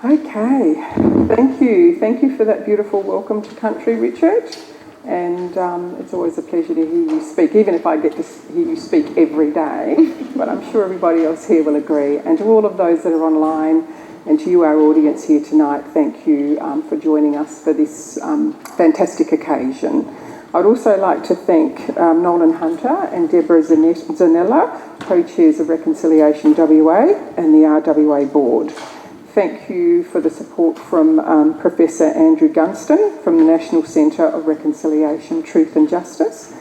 Okay, thank you. Thank you for that beautiful welcome to country, Richard. And it's always a pleasure to hear you speak, even if I get to hear you speak every day. But I'm sure everybody else here will agree. And to all of those that are online and to you, our audience here tonight, thank you for joining us for this fantastic occasion. I'd also like to thank Nolan Hunter and Deborah Zanella, co-chairs of Reconciliation WA and the RWA board. Thank you for the support from Professor Andrew Gunston from the National Centre of Reconciliation, Truth and Justice.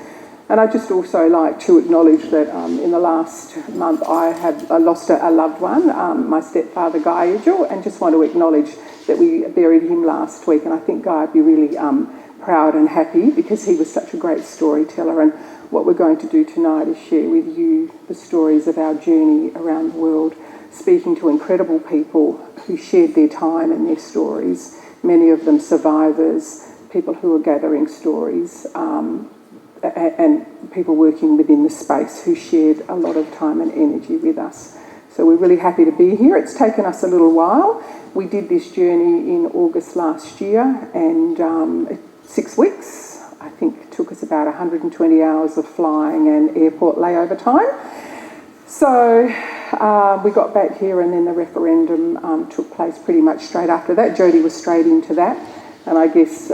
And I'd just also like to acknowledge that in the last month I lost a loved one, my stepfather Guy Edgell, and just want to acknowledge that we buried him last week, and I think Guy would be really proud and happy because he was such a great storyteller. And what we're going to do tonight is share with you the stories of our journey around the world, speaking to incredible people who shared their time and their stories, many of them survivors, people who are gathering stories, and people working within the space who shared a lot of time and energy with us. So we're really happy to be here. It's taken us a little while. We did this journey in August last year, and 6 weeks. I think it took us about 120 hours of flying and airport layover time. So we got back here, and then the referendum took place pretty much straight after that. Jody was straight into that, and I guess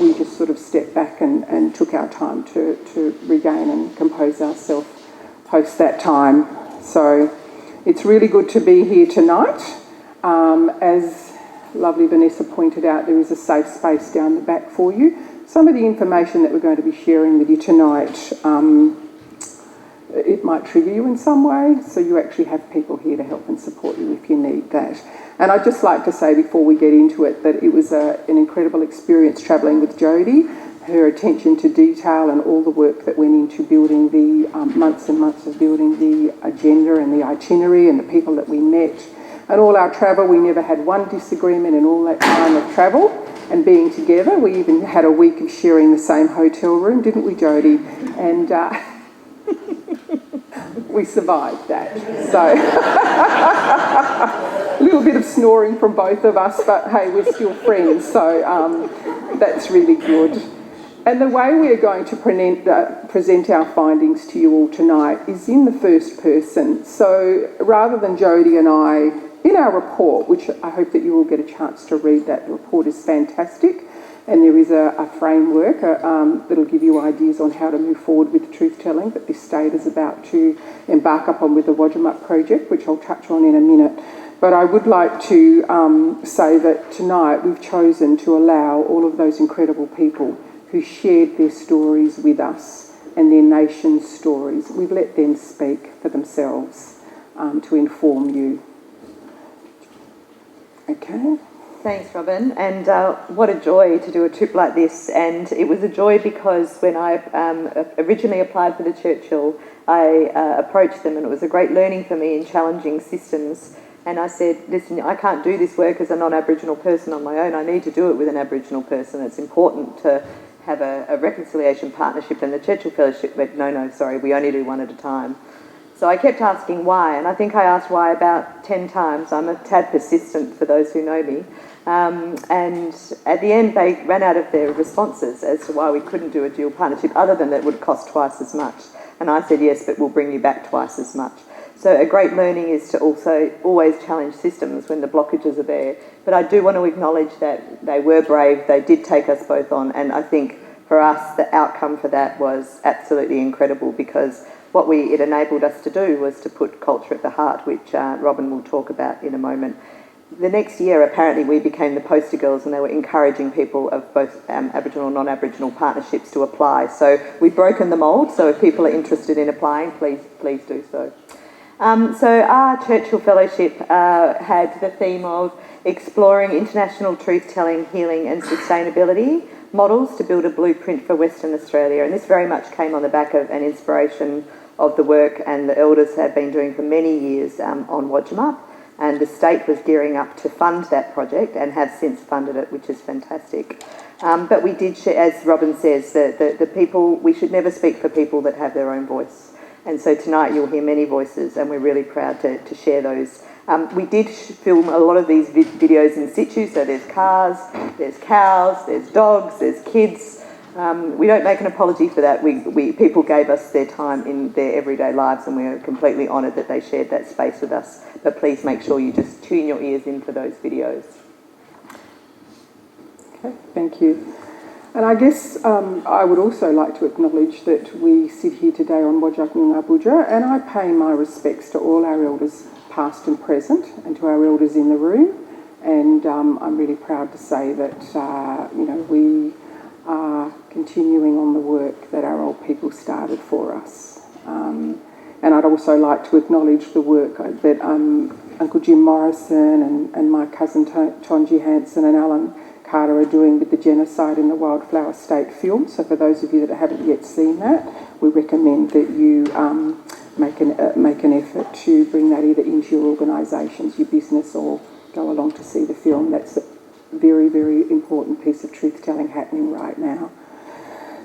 we just sort of stepped back and took our time to regain and compose ourselves post that time. So it's really good to be here tonight. As lovely Vanessa pointed out, there is a safe space down the back for you. Some of the information that we're going to be sharing with you tonight, it might trigger you in some way, so you actually have people here to help and support you if you need that. And I'd just like to say before we get into it that it was an incredible experience travelling with Jody, her attention to detail and all the work that went into building the months and months of building the agenda and the itinerary and the people that we met. And all our travel, we never had one disagreement in all that time of travel and being together. We even had a week of sharing the same hotel room, didn't we, Jody? And we survived that. So a little bit of snoring from both of us, but hey, we're still friends, so that's really good. And the way we are going to present our findings to you all tonight is in the first person. So rather than Jody and I, in our report, which I hope that you will get a chance to read, that the report is fantastic, and there is a framework that'll give you ideas on how to move forward with truth-telling that this state is about to embark upon with the Wadjemup project, which I'll touch on in a minute. But I would like to say that tonight we've chosen to allow all of those incredible people who shared their stories with us and their nation's stories. We've let them speak for themselves to inform you. Okay. Thanks, Robyn, and what a joy to do a trip like this. And it was a joy because when I originally applied for the Churchill, I approached them, and it was a great learning for me in challenging systems. And I said, listen, I can't do this work as a non-Aboriginal person on my own. I need to do it with an Aboriginal person. It's important to have a reconciliation partnership, and the Churchill Fellowship went, no, sorry, we only do one at a time. So I kept asking why, and I think I asked why about 10 times. I'm a tad persistent for those who know me. And at the end, they ran out of their responses as to why we couldn't do a dual partnership, other than that it would cost twice as much. And I said, yes, but we'll bring you back twice as much. So a great learning is to also always challenge systems when the blockages are there. But I do want to acknowledge that they were brave. They did take us both on. And I think for us, the outcome for that was absolutely incredible, because what it enabled us to do was to put culture at the heart, which Robyn will talk about in a moment. The next year, apparently, we became the poster girls, and they were encouraging people of both Aboriginal and non-Aboriginal partnerships to apply. So we've broken the mould, so if people are interested in applying, please do so. So our Churchill Fellowship had the theme of exploring international truth-telling, healing and sustainability models to build a blueprint for Western Australia. And this very much came on the back of an inspiration of the work and the elders have been doing for many years on Wadjemup. And the state was gearing up to fund that project and have since funded it, which is fantastic. But we did, as Robyn says, the people, we should never speak for people that have their own voice. And so tonight you'll hear many voices, and we're really proud to share those We did film a lot of these videos in situ, so there's cars, there's cows, there's dogs, there's kids. We don't make an apology for that. People gave us their time in their everyday lives, and we're completely honoured that they shared that space with us. But please make sure you just tune your ears in for those videos. Okay, thank you. And I guess I would also like to acknowledge that we sit here today on Wadjemup, and I pay my respects to all our elders, past and present, and to our elders in the room. And I'm really proud to say that we are continuing on the work that our old people started for us. And I'd also like to acknowledge the work that Uncle Jim Morrison and my cousin Tonji Hansen and Alan Carter are doing with the genocide in the Wildflower State film. So for those of you that haven't yet seen that, we recommend that you make an effort to bring that either into your organisations, your business, or go along to see the film. That's a very, very important piece of truth-telling happening right now.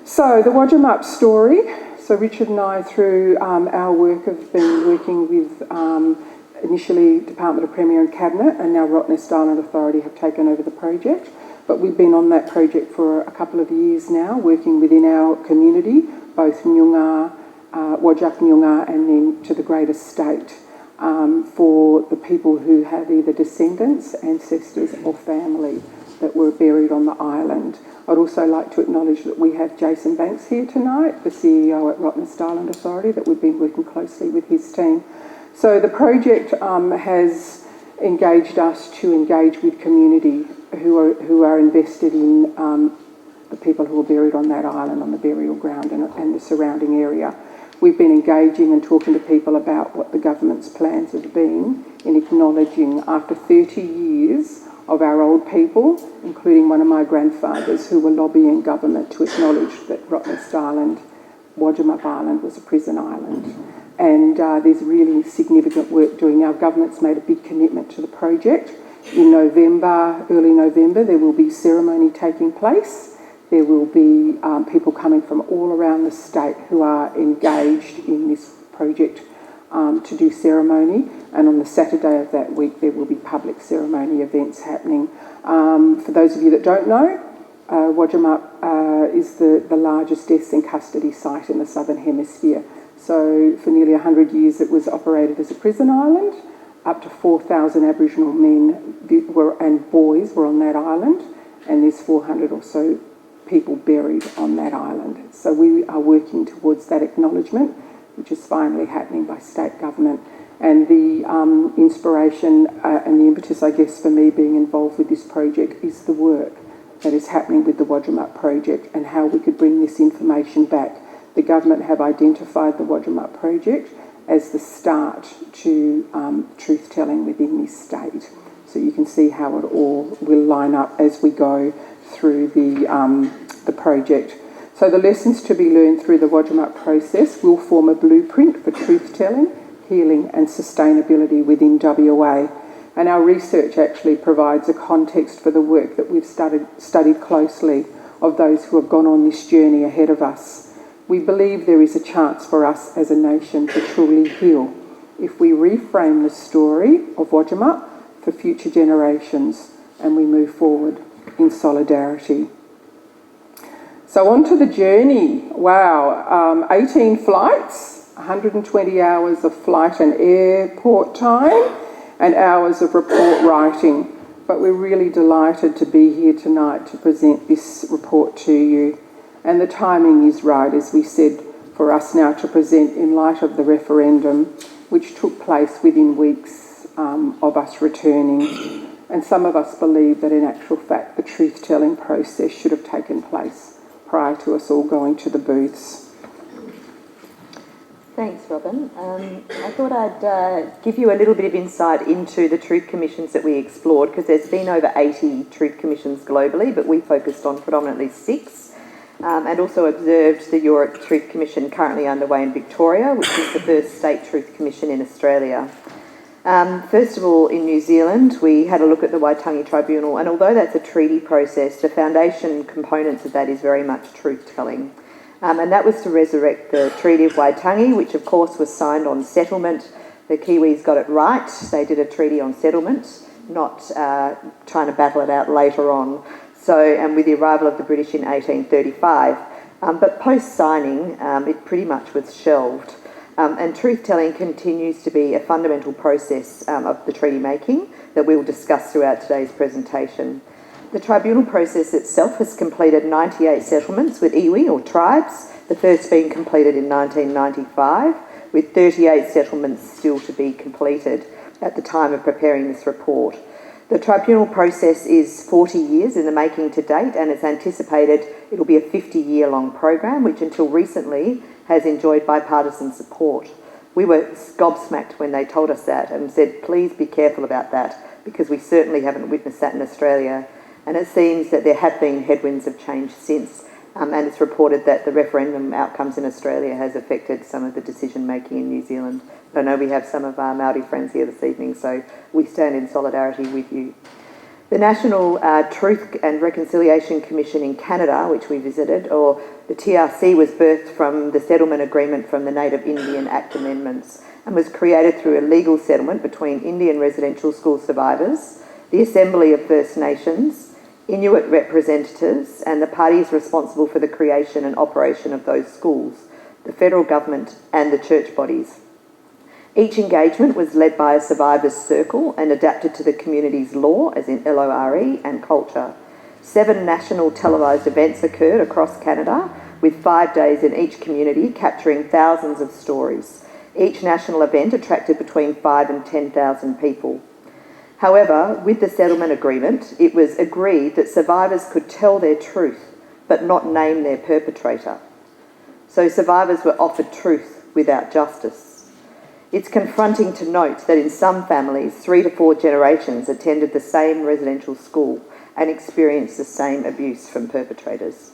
So the Wadjemup story. So Richard and I, through our work, have been working with initially Department of Premier and Cabinet, and now Rottnest Island Authority have taken over the project. But we've been on that project for a couple of years now, working within our community, both Noongar, Wadjemup, and then to the greater state, for the people who have either descendants, ancestors or family that were buried on the island. I'd also like to acknowledge that we have Jason Banks here tonight, the CEO at Rottnest Island Authority, that we've been working closely with his team. So the project has engaged us to engage with community who are invested in the people who are buried on that island, on the burial ground and the surrounding area. We've been engaging and talking to people about what the government's plans have been in acknowledging, after 30 years of our old people, including one of my grandfathers who were lobbying government to acknowledge that Rottnest Island, Wadjemup Island, was a prison island. And there's really significant work doing. Our government's made a big commitment to the project. In November, early November, there will be ceremony taking place. There will be people coming from all around the state who are engaged in this project to do ceremony. And on the Saturday of that week, there will be public ceremony events happening. For those of you that don't know, Wadjemup is the largest deaths in custody site in the Southern Hemisphere. So for nearly 100 years, it was operated as a prison island. Up to 4,000 Aboriginal men and boys were on that island, and there's 400 or so people buried on that island. So we are working towards that acknowledgement, which is finally happening by state government. And the inspiration and the impetus, I guess, for me being involved with this project is the work that is happening with the Wadjemup project and how we could bring this information back. The government have identified the Wadjemup project as the start to truth-telling within this state. So you can see how it all will line up as we go through the project. So the lessons to be learned through the Wadjemup process will form a blueprint for truth-telling, healing and sustainability within WA. And our research actually provides a context for the work that we've studied closely of those who have gone on this journey ahead of us. We believe there is a chance for us as a nation to truly heal if we reframe the story of Wadjemup for future generations and we move forward in solidarity. So on to the journey. Wow, 18 flights, 120 hours of flight and airport time and hours of report writing. But we're really delighted to be here tonight to present this report to you. And the timing is right, as we said, for us now to present in light of the referendum, which took place within weeks of us returning. And some of us believe that in actual fact the truth-telling process should have taken place prior to us all going to the booths. Thanks, Robyn. I thought I'd give you a little bit of insight into the truth commissions that we explored, because there's been over 80 truth commissions globally, but we focused on predominantly 6. And also observed the Europe Truth Commission currently underway in Victoria, which is the first state truth commission in Australia. First of all, in New Zealand, we had a look at the Waitangi Tribunal, and although that's a treaty process, the foundation components of that is very much truth-telling. And that was to resurrect the Treaty of Waitangi, which of course was signed on settlement The Kiwis got it right. They did a treaty on settlement, not trying to battle it out later on. And with the arrival of the British in 1835. But post-signing, it pretty much was shelved. And truth-telling continues to be a fundamental process of the treaty making that we will discuss throughout today's presentation. The tribunal process itself has completed 98 settlements with iwi or tribes, the first being completed in 1995, with 38 settlements still to be completed at the time of preparing this report. The tribunal process is 40 years in the making to date, and it's anticipated it'll be a 50-year-long program, which until recently has enjoyed bipartisan support. We were gobsmacked when they told us that and said, please be careful about that, because we certainly haven't witnessed that in Australia. And it seems that there have been headwinds of change since, and it's reported that the referendum outcomes in Australia has affected some of the decision-making in New Zealand. I know we have some of our Māori friends here this evening, so we stand in solidarity with you. The National Truth and Reconciliation Commission in Canada, which we visited, or the TRC, was birthed from the settlement agreement from the Native Indian Act amendments and was created through a legal settlement between Indian residential school survivors, the Assembly of First Nations, Inuit representatives, and the parties responsible for the creation and operation of those schools, the federal government and the church bodies. Each engagement was led by a survivors' circle and adapted to the community's law, as in LORE, and culture. 7 national televised events occurred across Canada, with 5 days in each community, capturing thousands of stories. Each national event attracted between 5,000 and 10,000 people. However, with the settlement agreement, it was agreed that survivors could tell their truth, but not name their perpetrator. So survivors were offered truth without justice. It's confronting to note that in some families, 3 to 4 generations attended the same residential school and experienced the same abuse from perpetrators.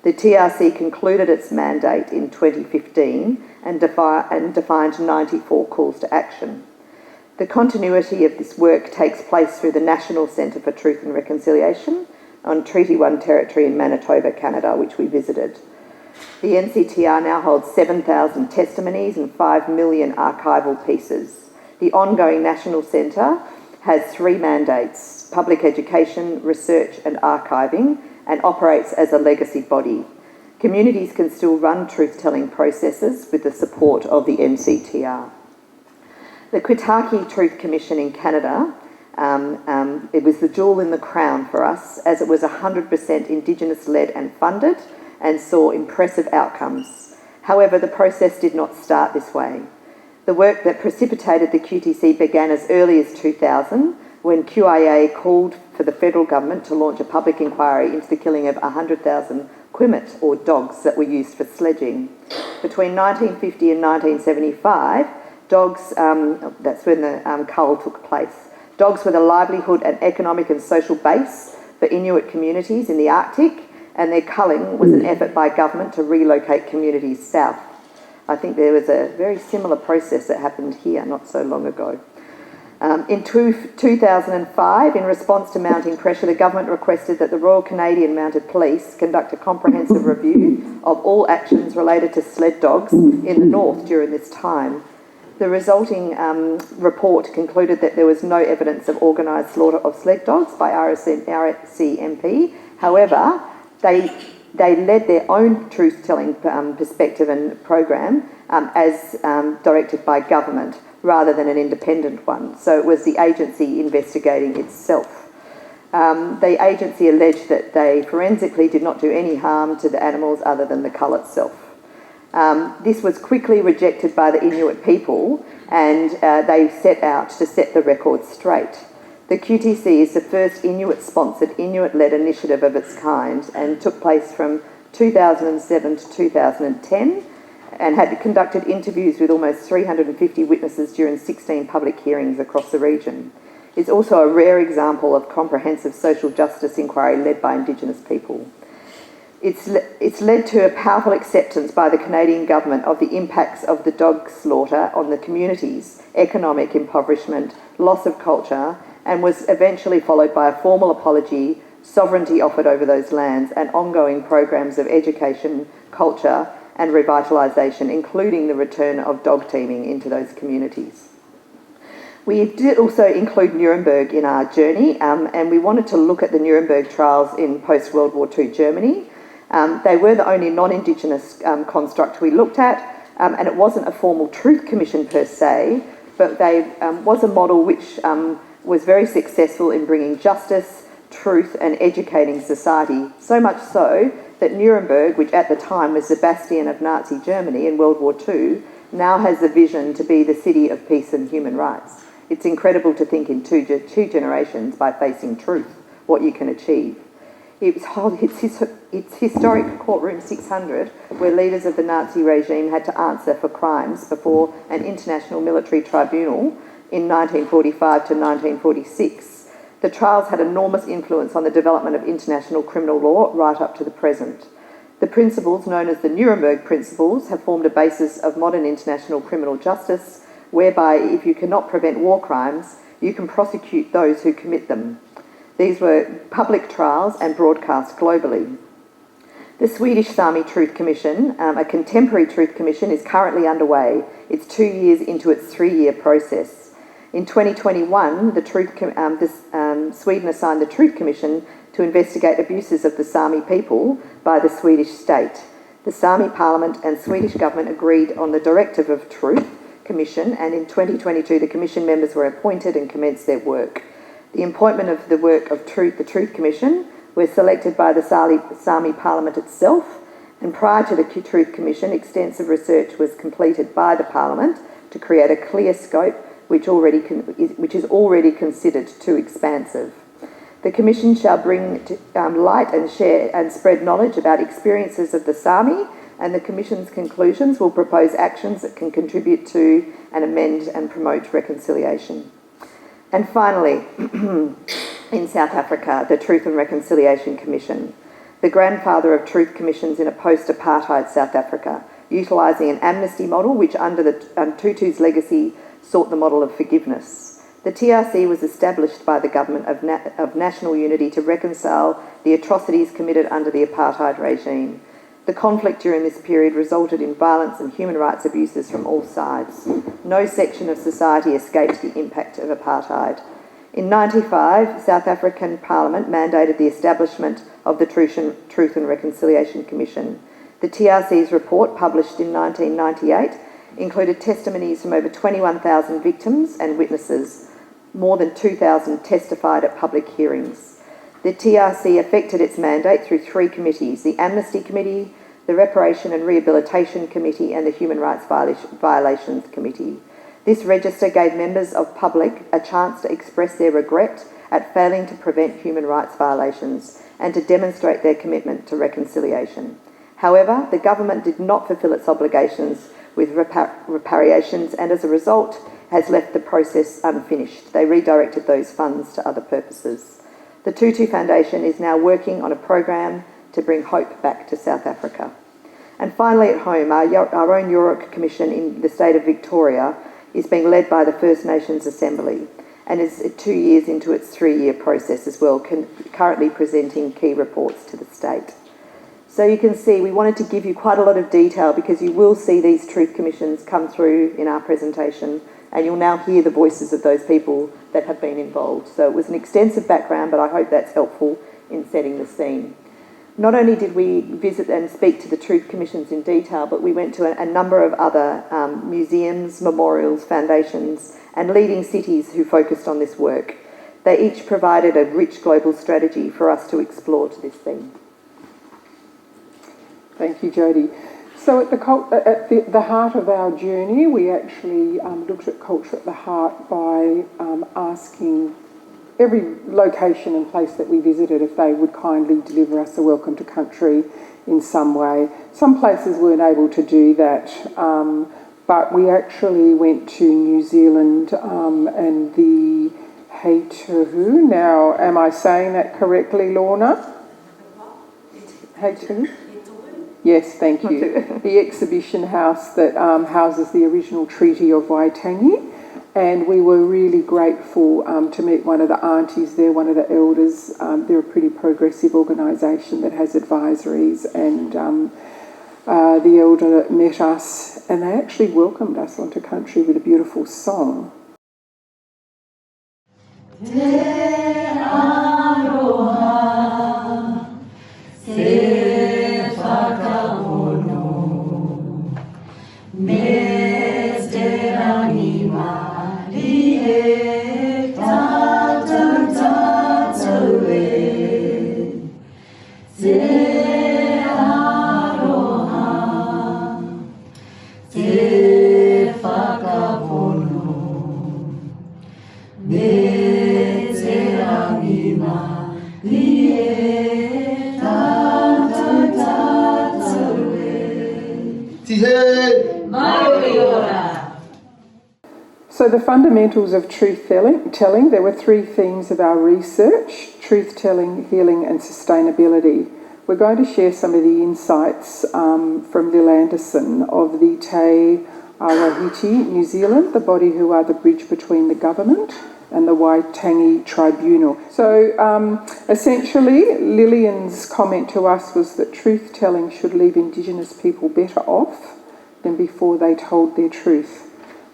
The TRC concluded its mandate in 2015 and defined 94 calls to action. The continuity of this work takes place through the National Centre for Truth and Reconciliation on Treaty 1 territory in Manitoba, Canada, which we visited. The NCTR now holds 7,000 testimonies and 5 million archival pieces. The ongoing National Centre has 3 mandates: public education, research and archiving, and operates as a legacy body. Communities can still run truth-telling processes with the support of the NCTR. The Quitaki Truth Commission in Canada, it was the jewel in the crown for us, as it was 100% Indigenous-led and funded, and saw impressive outcomes. However, the process did not start this way. The work that precipitated the QTC began as early as 2000, when QIA called for the federal government to launch a public inquiry into the killing of 100,000 quimet, or dogs, that were used for sledging. Between 1950 and 1975, dogs, that's when the cull took place, dogs were the livelihood and economic and social base for Inuit communities in the Arctic, and their culling was an effort by government to relocate communities south. I think there was a very similar process that happened here not so long ago. In 2005, in response to mounting pressure, the government requested that the Royal Canadian Mounted Police conduct a comprehensive review of all actions related to sled dogs in the north during this time. The resulting report concluded that there was no evidence of organised slaughter of sled dogs by RCMP. However, they led their own truth-telling perspective and program as directed by government rather than an independent one. So it was the agency investigating itself. The agency alleged that they forensically did not do any harm to the animals other than the cull itself. This was quickly rejected by the Inuit people, and they set out to set the record straight. The QTC is the first Inuit-sponsored, Inuit-led initiative of its kind, and took place from 2007 to 2010, and had conducted interviews with almost 350 witnesses during 16 public hearings across the region. It's also a rare example of comprehensive social justice inquiry led by Indigenous people. It's led to a powerful acceptance by the Canadian government of the impacts of the dog slaughter on the communities, economic impoverishment, loss of culture, and was eventually followed by a formal apology, sovereignty offered over those lands, and ongoing programs of education, culture, and revitalisation, including the return of dog teaming into those communities. We did also include Nuremberg in our journey, and we wanted to look at the Nuremberg trials in post-World War II Germany. They were the only non-Indigenous construct we looked at, and it wasn't a formal truth commission per se, but they was a model which was very successful in bringing justice, truth and educating society, so much so that Nuremberg, which at the time was the bastion of Nazi Germany in World War II, now has the vision to be the city of peace and human rights. It's incredible to think in two generations, by facing truth, what you can achieve. It's historic courtroom 600, where leaders of the Nazi regime had to answer for crimes before an international military tribunal in 1945 to 1946. The trials had enormous influence on the development of international criminal law right up to the present. The principles, known as the Nuremberg Principles, have formed a basis of modern international criminal justice, whereby if you cannot prevent war crimes, you can prosecute those who commit them. These were public trials and broadcast globally. The Swedish Sami Truth Commission, a contemporary truth commission, is currently underway. It's 2 years into its 3-year process. In 2021, Sweden assigned the Truth Commission to investigate abuses of the Sami people by the Swedish state. The Sami Parliament and Swedish government agreed on the Directive of Truth Commission, and in 2022 the Commission members were appointed and commenced their work. The appointment of the work of the Truth Commission was selected by the Sami Parliament itself, and prior to the Truth Commission, extensive research was completed by the Parliament to create a clear scope which is already considered too expansive. The Commission shall bring light and share and spread knowledge about experiences of the Sami, and the Commission's conclusions will propose actions that can contribute to and amend and promote reconciliation. And finally, in South Africa, the Truth and Reconciliation Commission, the grandfather of truth commissions in a post-apartheid South Africa, utilising an amnesty model which under Tutu's legacy sought the model of forgiveness. The TRC was established by the Government of National Unity to reconcile the atrocities committed under the apartheid regime. The conflict during this period resulted in violence and human rights abuses from all sides. No section of society escaped the impact of apartheid. In 1995, South African Parliament mandated the establishment of the Truth and Reconciliation Commission. The TRC's report, published in 1998, included testimonies from over 21,000 victims and witnesses. More than 2,000 testified at public hearings. The TRC effected its mandate through 3 committees: the Amnesty Committee, the Reparation and Rehabilitation Committee, and the Human Rights Violations Committee. This register gave members of public a chance to express their regret at failing to prevent human rights violations and to demonstrate their commitment to reconciliation. However, the government did not fulfil its obligations with reparations, and as a result has left the process unfinished. They redirected those funds to other purposes. The Tutu Foundation is now working on a program to bring hope back to South Africa. And finally at home, our own York Commission in the state of Victoria is being led by the First Nations Assembly and is 2 years into its 3-year process as well, currently presenting key reports to the state. So you can see we wanted to give you quite a lot of detail because you will see these truth commissions come through in our presentation, and you'll now hear the voices of those people that have been involved. So it was an extensive background, but I hope that's helpful in setting the scene. Not only did we visit and speak to the truth commissions in detail, but we went to a number of other museums, memorials, foundations, and leading cities who focused on this work. They each provided a rich global strategy for us to explore to this theme. Thank you, Jody. So at the heart of our journey, we actually looked at culture at the heart by asking every location and place that we visited if they would kindly deliver us a welcome to country in some way. Some places weren't able to do that, but we actually went to New Zealand and the Heitu. Now, am I saying that correctly, Lorna? Heitu? Yes, thank you. The exhibition house that houses the original Treaty of Waitangi, and we were really grateful to meet one of the aunties there, one of the elders. They're a pretty progressive organisation that has advisories, and the elder met us, and they actually welcomed us onto country with a beautiful song. So the fundamentals of truth-telling, there were three themes of our research: truth-telling, healing and sustainability. We're going to share some of the insights from Lil Anderson of the Te Arawhiti, New Zealand, the body who are the bridge between the government and the Waitangi Tribunal. So essentially, Lillian's comment to us was that truth-telling should leave Indigenous people better off than before they told their truth.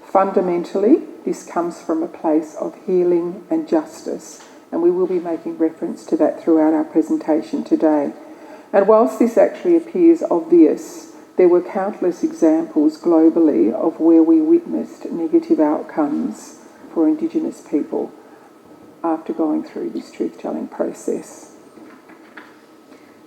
Fundamentally, this comes from a place of healing and justice, and we will be making reference to that throughout our presentation today. And whilst this actually appears obvious, there were countless examples globally of where we witnessed negative outcomes for Indigenous people after going through this truth-telling process.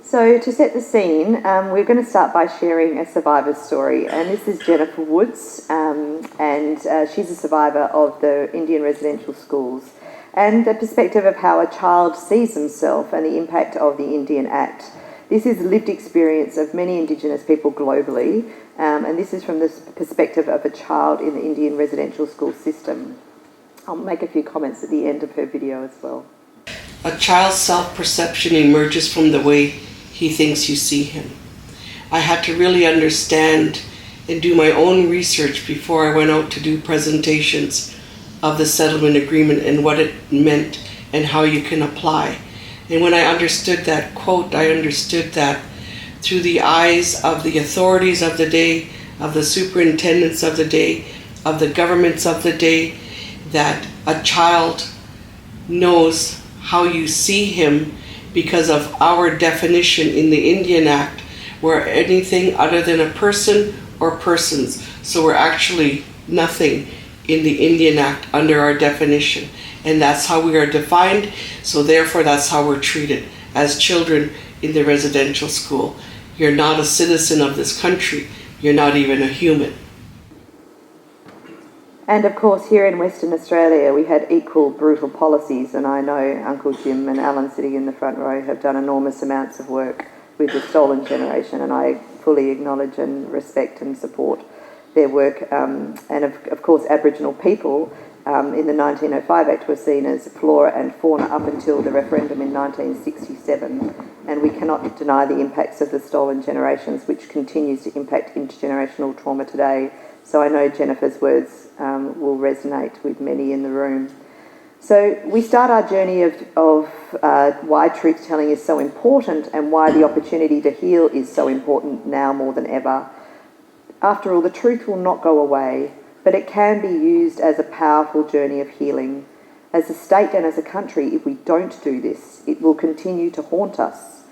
So to set the scene, we're going to start by sharing a survivor's story, and this is Jennifer Woods, and she's a survivor of the Indian residential schools, and the perspective of how a child sees himself and the impact of the Indian Act. This is lived experience of many Indigenous people globally, and this is from the perspective of a child in the Indian residential school system. I'll make a few comments at the end of her video as well. A child's self-perception emerges from the way he thinks you see him. I had to really understand and do my own research before I went out to do presentations of the settlement agreement and what it meant and how you can apply. And when I understood that quote, I understood that through the eyes of the authorities of the day, of the superintendents of the day, of the governments of the day, that a child knows how you see him because of our definition in the Indian Act, we're anything other than a person or persons. So we're actually nothing in the Indian Act under our definition. And that's how we are defined, so therefore that's how we're treated as children in the residential school. You're not a citizen of this country, you're not even a human. And of course, here in Western Australia, we had equal brutal policies, and I know Uncle Jim and Alan sitting in the front row have done enormous amounts of work with the stolen generation, and I fully acknowledge and respect and support their work. And of course, Aboriginal people in the 1905 Act were seen as flora and fauna up until the referendum in 1967, and we cannot deny the impacts of the stolen generations, which continues to impact intergenerational trauma today. So I know Jennifer's words will resonate with many in the room. So we start our journey of why truth-telling is so important and why the opportunity to heal is so important now more than ever. After all, the truth will not go away, but it can be used as a powerful journey of healing. As a state and as a country, if we don't do this, it will continue to haunt us.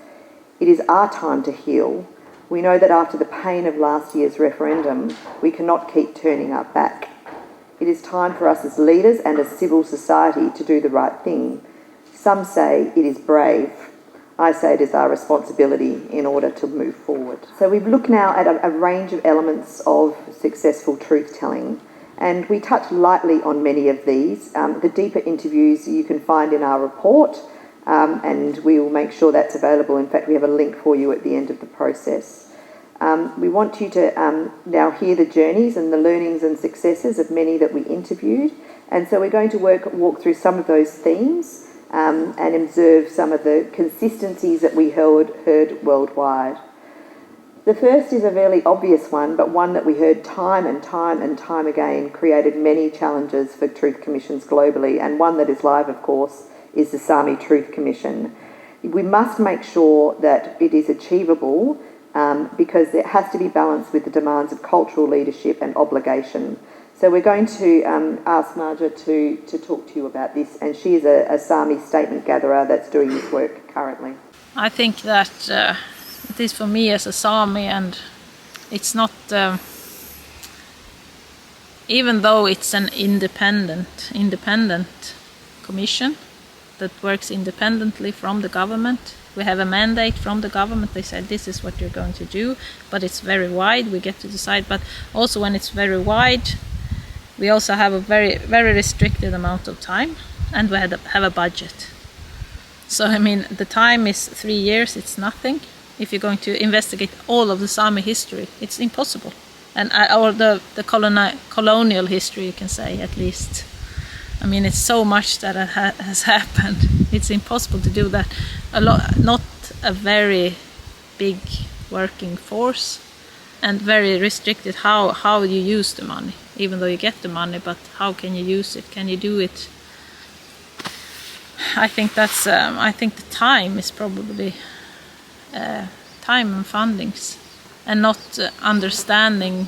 It is our time to heal. We know that after the pain of last year's referendum, we cannot keep turning our back. It is time for us as leaders and as civil society to do the right thing. Some say it is brave. I say it is our responsibility in order to move forward. So we've looked now at a range of elements of successful truth-telling, and we touch lightly on many of these. The deeper interviews you can find in our report, and we will make sure that's available. In fact, we have a link for you at the end of the process. We want you to now hear the journeys and the learnings and successes of many that we interviewed, and so we're going to walk through some of those themes and observe some of the consistencies that we heard worldwide. The first is a fairly obvious one, but one that we heard time and time again created many challenges for truth commissions globally, and one that is live, of course, is the Sami Truth Commission. We must make sure that it is achievable because it has to be balanced with the demands of cultural leadership and obligation. So we're going to ask Marja to talk to you about this, and she is a Sami statement gatherer that's doing this work currently. I think that it is for me as a Sami, and it's not, even though it's an independent commission that works independently from the government. We have a mandate from the government. They said this is what you're going to do, but it's very wide. We get to decide, but also when it's very wide, we also have a very, very restricted amount of time, and we have a budget. So I mean, the time is 3 years. It's nothing. If you're going to investigate all of the Sami history, it's impossible, and or the colonial history, you can say, at least. I mean, it's so much that has happened. It's impossible to do that. Not a very big working force, and very restricted how you use the money. Even though you get the money, but how can you use it? Can you do it? I think that's. I think the time is probably time and fundings, and not understanding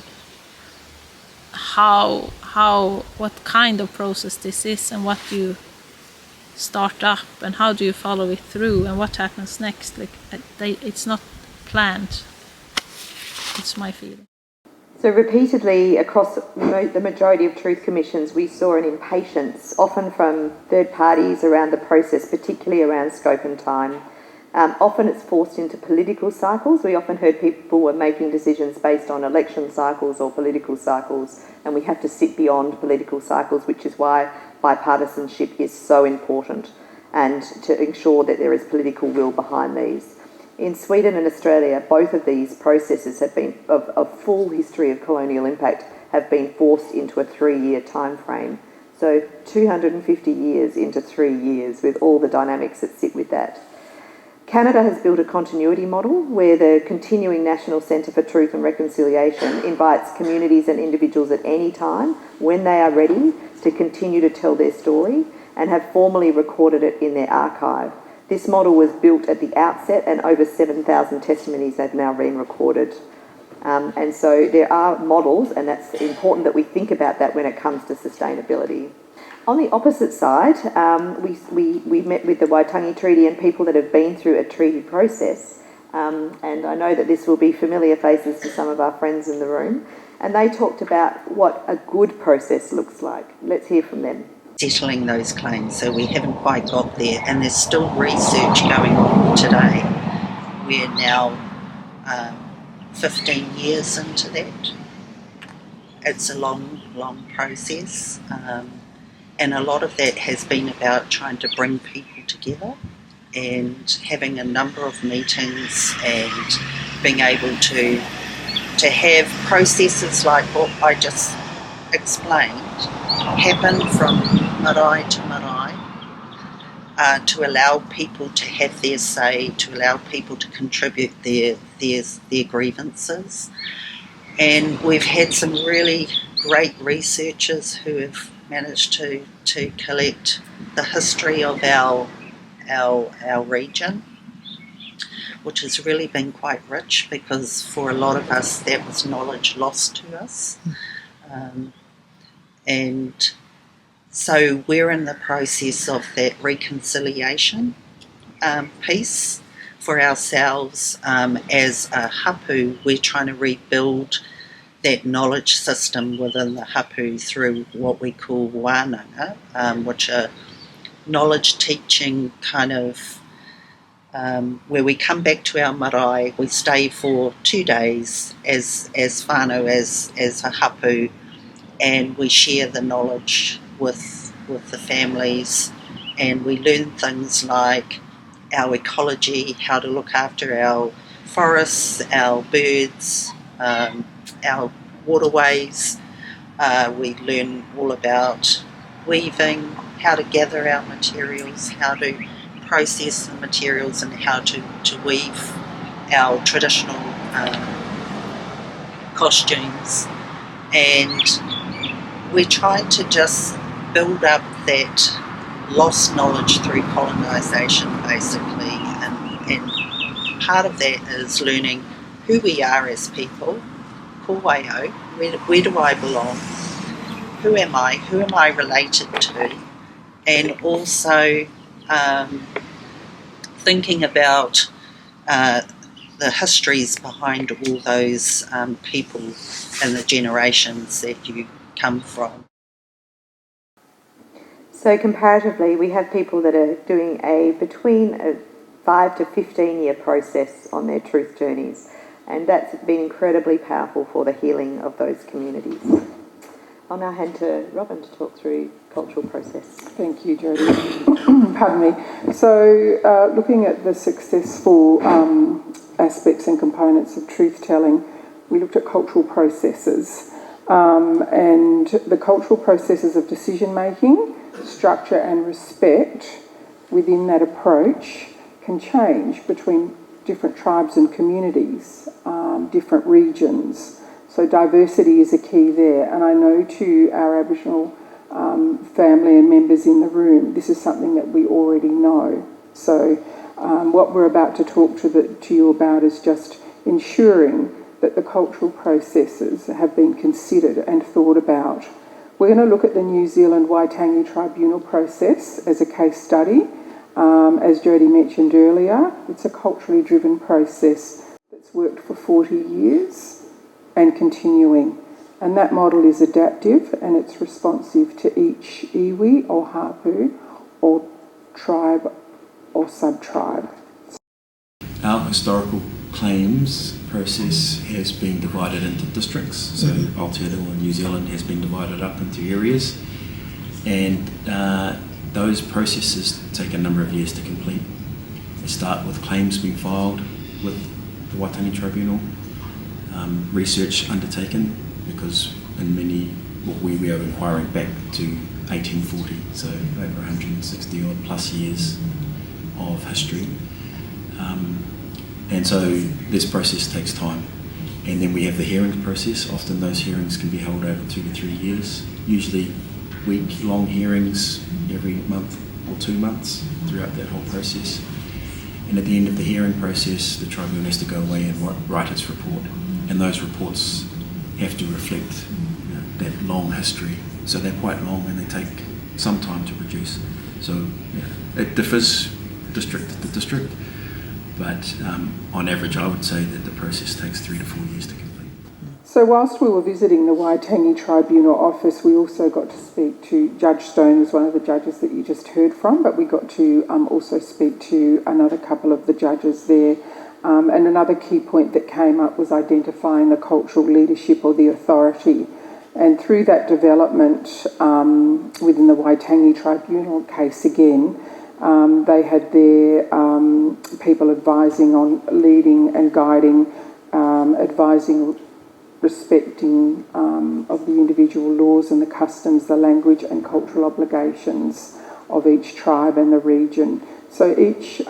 what kind of process this is, and what you start up, and how do you follow it through, and what happens next. Like it's not planned. It's my feeling. So repeatedly across the majority of truth commissions, we saw an impatience, often from third parties, around the process, particularly around scope and time. Often it's forced into political cycles. We often heard people were making decisions based on election cycles or political cycles, and we have to sit beyond political cycles, which is why bipartisanship is so important, and to ensure that there is political will behind these. In Sweden and Australia, both of these processes have been, of full history of colonial impact, have been forced into a 3-year time frame. So 250 years into 3 years, with all the dynamics that sit with that. Canada has built a continuity model where the Continuing National Centre for Truth and Reconciliation invites communities and individuals at any time, when they are ready, to continue to tell their story, and have formally recorded it in their archive. This model was built at the outset, and over 7,000 testimonies have now been recorded. And so there are models, and that's important that we think about that when it comes to sustainability. On the opposite side, we met with the Waitangi Treaty and people that have been through a treaty process, and I know that this will be familiar faces to some of our friends in the room, and they talked about what a good process looks like. Let's hear from them. Settling those claims, so we haven't quite got there, and there's still research going on today. We're now 15 years into that. It's a long process, and a lot of that has been about trying to bring people together and having a number of meetings and being able to have processes like what I just explained happen from marae to marae, to allow people to have their say, to allow people to contribute their grievances. And we've had some really great researchers who have managed to collect the history of our region, which has really been quite rich, because for a lot of us that was knowledge lost to us. And so we're in the process of that reconciliation piece for ourselves. As a hapu, we're trying to rebuild that knowledge system within the hapu through what we call wānanga, which are knowledge teaching kind of, where we come back to our marae, we stay for 2 days as whānau, as a hapu, and we share the knowledge with the families, and we learn things like our ecology, how to look after our forests, our birds, our waterways. We learn all about weaving, how to gather our materials, how to process the materials, and how to weave our traditional costumes. And we're trying to just build up that lost knowledge through colonisation, basically, and part of that is learning who we are as people, ko waio, where do I belong, who am I? Who am I related to? And also thinking about the histories behind all those people and the generations that you come from. So comparatively, we have people that are doing between a 5 to 15 year process on their truth journeys, and that's been incredibly powerful for the healing of those communities. I'll now hand to Robyn to talk through cultural process. Thank you, Jody. Pardon me. So, looking at the successful aspects and components of truth-telling, we looked at cultural processes, and the cultural processes of decision-making, structure and respect within that approach can change between different tribes and communities, different regions. So diversity is a key there, and I know to our Aboriginal family and members in the room, this is something that we already know. So what we're about to talk to you about is just ensuring that the cultural processes have been considered and thought about. We're going to look at the New Zealand Waitangi Tribunal process as a case study. As Jody mentioned earlier, it's a culturally driven process that's worked for 40 years and continuing. And that model is adaptive and it's responsive to each iwi or hapu or tribe or sub-tribe. Our historical claims process has been divided into districts. So Aotearoa, New Zealand has been divided up into areas, and those processes take a number of years to complete. They start with claims being filed with the Waitangi Tribunal, research undertaken, because in many, we are inquiring back to 1840, so over 160 odd plus years of history. And so this process takes time. And then we have the hearings process. Often those hearings can be held over 2 to 3 years, usually week-long hearings every month or 2 months throughout that whole process. And at the end of the hearing process, the tribunal has to go away and write its report. And those reports have to reflect that long history. So they're quite long and they take some time to produce. So it differs district to district. But on average, I would say that the process takes 3 to 4 years to complete. So whilst we were visiting the Waitangi Tribunal office, we also got to speak to Judge Stone, was one of the judges that you just heard from, but we got to also speak to another couple of the judges there. And another key point that came up was identifying the cultural leadership or the authority. And through that development within the Waitangi Tribunal case again, they had their people advising on leading and guiding, advising, respecting of the individual laws and the customs, the language and cultural obligations of each tribe and the region. So each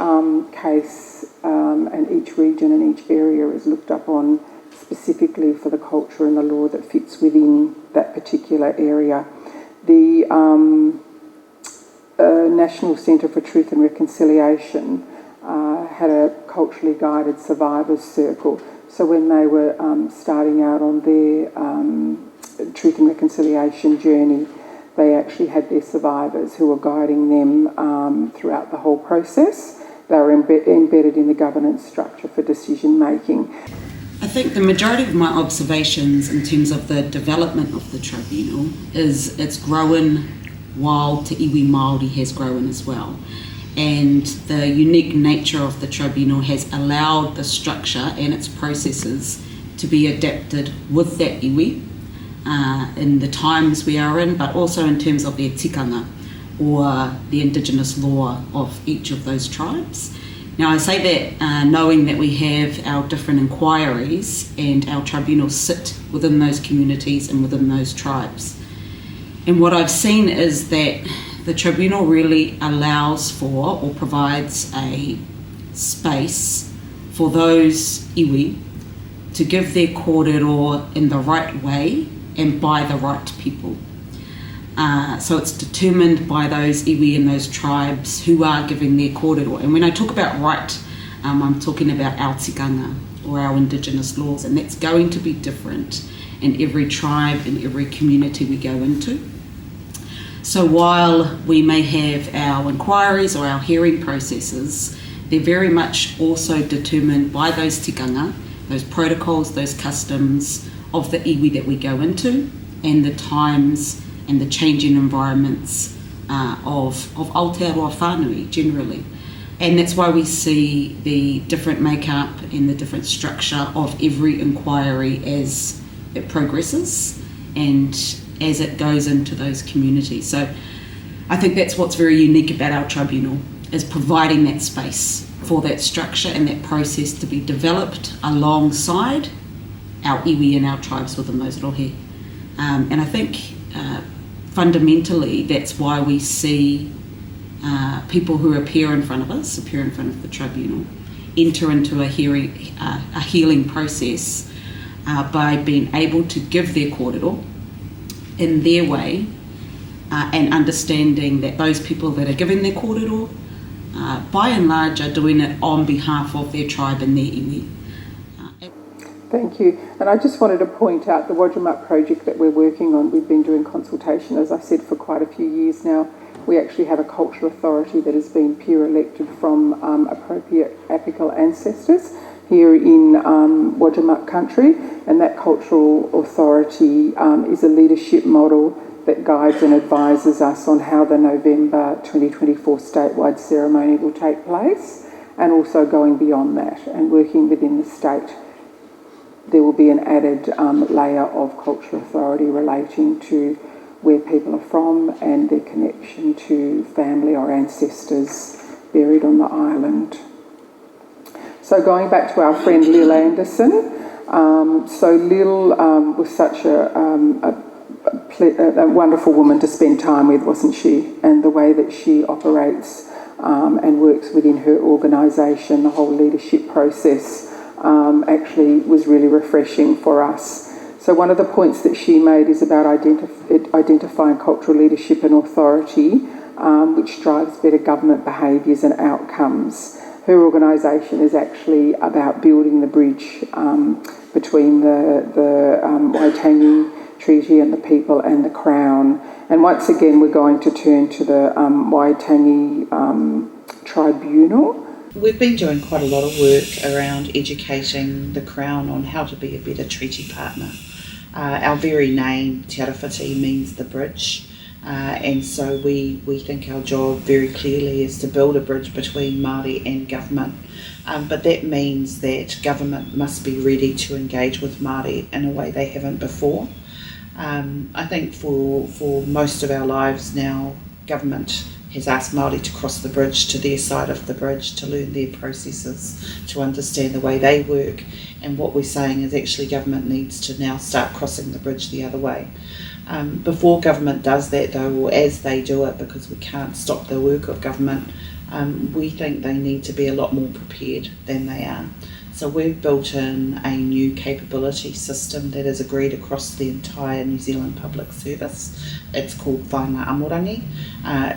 case and each region and each area is looked up on specifically for the culture and the law that fits within that particular area. The National Centre for Truth and Reconciliation had a culturally guided survivors circle. So when they were starting out on their truth and reconciliation journey, they actually had their survivors who were guiding them throughout the whole process. They were embedded in the governance structure for decision making. I think the majority of my observations in terms of the development of the tribunal is it's grown while Te Iwi Māori has grown as well. And the unique nature of the tribunal has allowed the structure and its processes to be adapted with that iwi in the times we are in, but also in terms of their tikanga or the Indigenous law of each of those tribes. Now I say that knowing that we have our different inquiries and our tribunals sit within those communities and within those tribes. And what I've seen is that the tribunal really allows for or provides a space for those iwi to give their kōrero in the right way and by the right people. So it's determined by those iwi and those tribes who are giving their kōrero. And when I talk about right, I'm talking about our tikanga or our Indigenous laws, and that's going to be different in every tribe, in every community we go into. So while we may have our inquiries or our hearing processes, they're very much also determined by those tikanga, those protocols, those customs of the iwi that we go into, and the times and the changing environments of Aotearoa whānui generally. And that's why we see the different makeup and the different structure of every inquiry as it progresses and as it goes into those communities. So I think that's what's very unique about our tribunal, is providing that space for that structure and that process to be developed alongside our iwi and our tribes within those rohe. And I think fundamentally that's why we see people who appear in front of us, appear in front of the tribunal, enter into a healing process by being able to give their kōrero in their way, and understanding that those people that are giving their kōrero, by and large, are doing it on behalf of their tribe and their iwi. Thank you. And I just wanted to point out the Wadjemup project that we're working on. We've been doing consultation, as I said, for quite a few years now. We actually have a cultural authority that has been peer elected from appropriate apical ancestors here in Wadjemup country, and that cultural authority is a leadership model that guides and advises us on how the November 2024 statewide ceremony will take place, and also going beyond that and working within the state. There will be an added layer of cultural authority relating to where people are from and their connection to family or ancestors buried on the island. So going back to our friend Lil Anderson, so Lil was such a wonderful woman to spend time with, wasn't she? And the way that she operates and works within her organisation, the whole leadership process, actually was really refreshing for us. So one of the points that she made is about identifying cultural leadership and authority, which drives better government behaviours and outcomes. Her organisation is actually about building the bridge between the Waitangi Treaty and the people and the Crown. And once again, we're going to turn to the Waitangi Tribunal. We've been doing quite a lot of work around educating the Crown on how to be a better treaty partner. Our very name, Te Arawhiti, means the bridge, and so we think our job very clearly is to build a bridge between Māori and government. But that means that government must be ready to engage with Māori in a way they haven't before. I think for most of our lives now, government has asked Māori to cross the bridge to their side of the bridge, to learn their processes, to understand the way they work. And what we're saying is actually government needs to now start crossing the bridge the other way. Before government does that though, or as they do it, because we can't stop the work of government, we think they need to be a lot more prepared than they are. So we've built in a new capability system that is agreed across the entire New Zealand public service. It's called Whāinga Amorangi.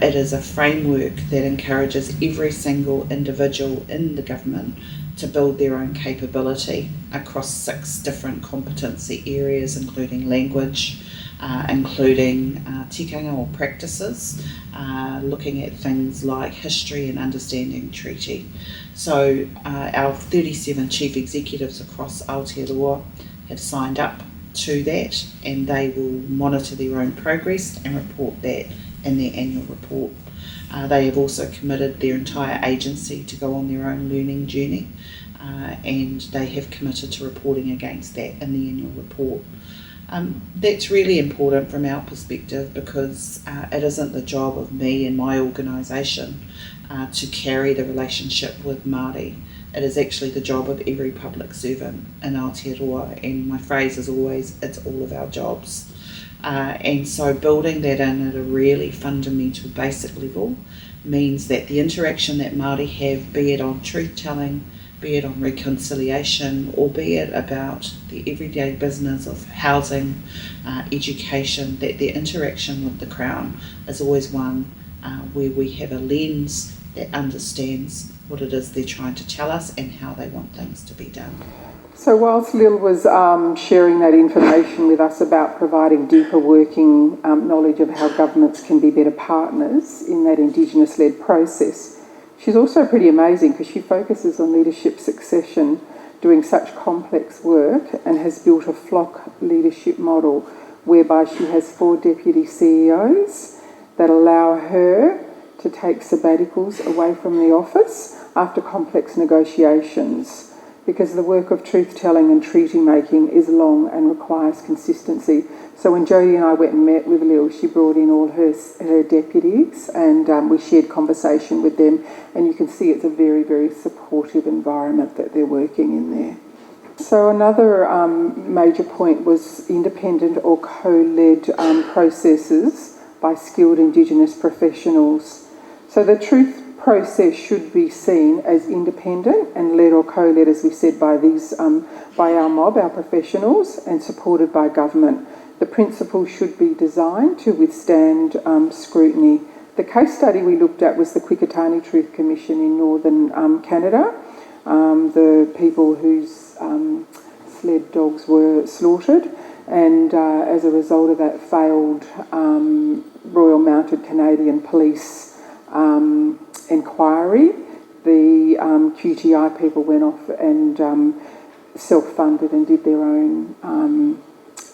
It is a framework that encourages every single individual in the government to build their own capability across 6 different competency areas, including language, including tikanga or practices, looking at things like history and understanding treaty. So our 37 chief executives across Aotearoa have signed up to that, and they will monitor their own progress and report that in their annual report. They have also committed their entire agency to go on their own learning journey, and they have committed to reporting against that in the annual report. That's really important from our perspective, because it isn't the job of me and my organisation to carry the relationship with Māori. It is actually the job of every public servant in Aotearoa, and my phrase is always, it's all of our jobs. And so building that in at a really fundamental basic level means that the interaction that Māori have, be it on truth-telling, be it on reconciliation, or be it about the everyday business of housing, education, that their interaction with the Crown is always one where we have a lens that understands what it is they're trying to tell us and how they want things to be done. So whilst Lil was sharing that information with us about providing deeper working knowledge of how governments can be better partners in that Indigenous-led process, she's also pretty amazing because she focuses on leadership succession, doing such complex work, and has built a flock leadership model whereby she has 4 deputy CEOs that allow her to take sabbaticals away from the office after complex negotiations, because the work of truth-telling and treaty-making is long and requires consistency. So when Jody and I went and met with Lil, she brought in all her deputies, and we shared conversation with them, and you can see it's a very, very supportive environment that they're working in there. So another major point was independent or co-led processes by skilled Indigenous professionals. So the truth process should be seen as independent and led or co-led, as we said, by our mob, our professionals, and supported by government. The principles should be designed to withstand scrutiny. The case study we looked at was the Quikutani Truth Commission in northern Canada, the people whose sled dogs were slaughtered, and as a result of that failed Royal Mounted Canadian Police inquiry, the QTI people went off and self-funded and did their own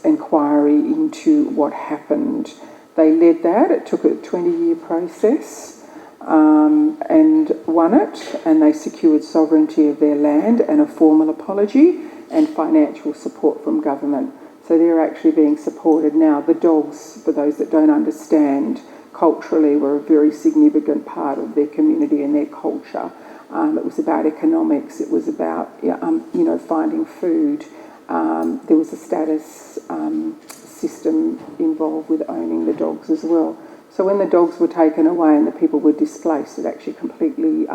inquiry into what happened. They led that. It took a 20-year process and won it, and they secured sovereignty of their land and a formal apology and financial support from government. So they're actually being supported now. The dogs, for those that don't understand, culturally were a very significant part of their community and their culture. It was about economics. It was about finding food. There was a status system involved with owning the dogs as well. So when the dogs were taken away and the people were displaced, it actually completely